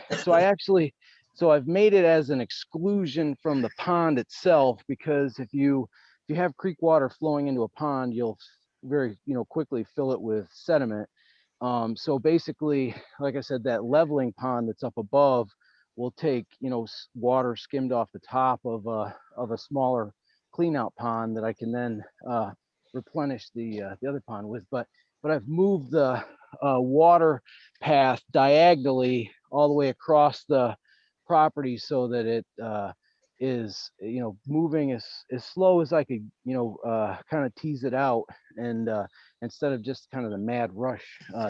So I've made it as an exclusion from the pond itself, because if you have creek water flowing into a pond, you'll very, you know, quickly fill it with sediment. So basically, like I said, that leveling pond that's up above will take, you know, water skimmed off the top of a smaller clean out pond that I can then replenish the other pond with. But I've moved the water path diagonally all the way across the property so that it is, you know, moving as slow as I could, you know, kind of tease it out, and instead of just kind of the mad rush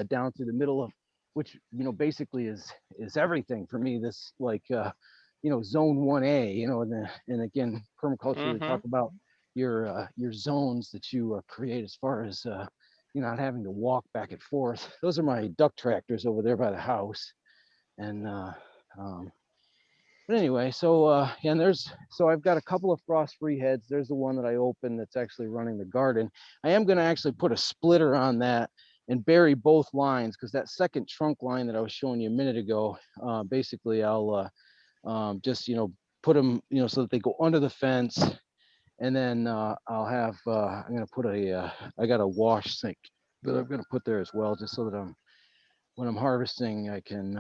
down through the middle of, which, you know, basically is everything for me. This like you know, zone 1A, you know, and again, permaculture, we Mm-hmm. talk about your zones that you create as far as you not having to walk back and forth. Those are my duck tractors over there by the house. And but anyway, so yeah, and so I've got a couple of frost-free heads. There's the one that I opened that's actually running the garden. I am going to actually put a splitter on that and bury both lines, because that second trunk line that I was showing you a minute ago, basically I'll just, you know, put them, you know, so that they go under the fence. And then I'll have, I'm going to put I got a wash sink that I'm going to put there as well, just so that when I'm harvesting, I can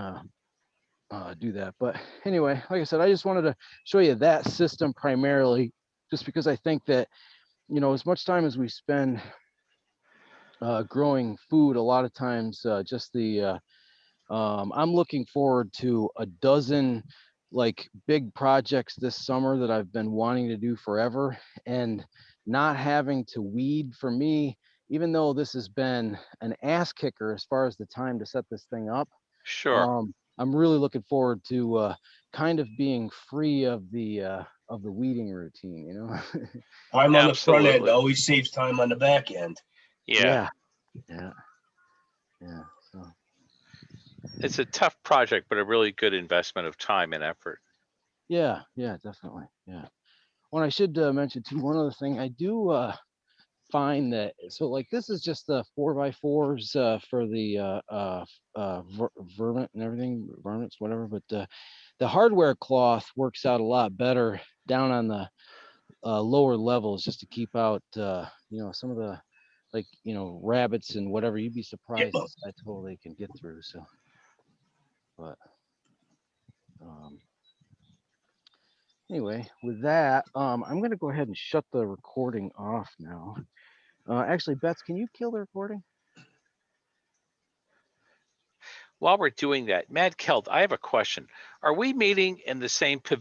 do that. But anyway, like I said, I just wanted to show you that system primarily, just because I think that, you know, as much time as we spend growing food, a lot of times just the I'm looking forward to a dozen like big projects this summer that I've been wanting to do forever, and not having to weed. For me, even though this has been an ass kicker as far as the time to set this thing up, Sure. I'm really looking forward to kind of being free of the weeding routine, you know. Time on the front end Absolutely. always saves time on the back end. Yeah. Yeah. Yeah. So It's a tough project, but a really good investment of time and effort. yeah, definitely. Yeah. When I should mention too, one other thing I do find that, so like this is just the 4x4s for the vermin and everything, varmints, whatever. But the hardware cloth works out a lot better down on the lower levels, just to keep out you know, some of the, like, you know, rabbits and whatever. You'd be surprised Yep. I told they can get through. So, but anyway, with that, I'm going to go ahead and shut the recording off now. Actually, Beth, can you kill the recording? While we're doing that, Mad Keld, I have a question. Are we meeting in the same pavilion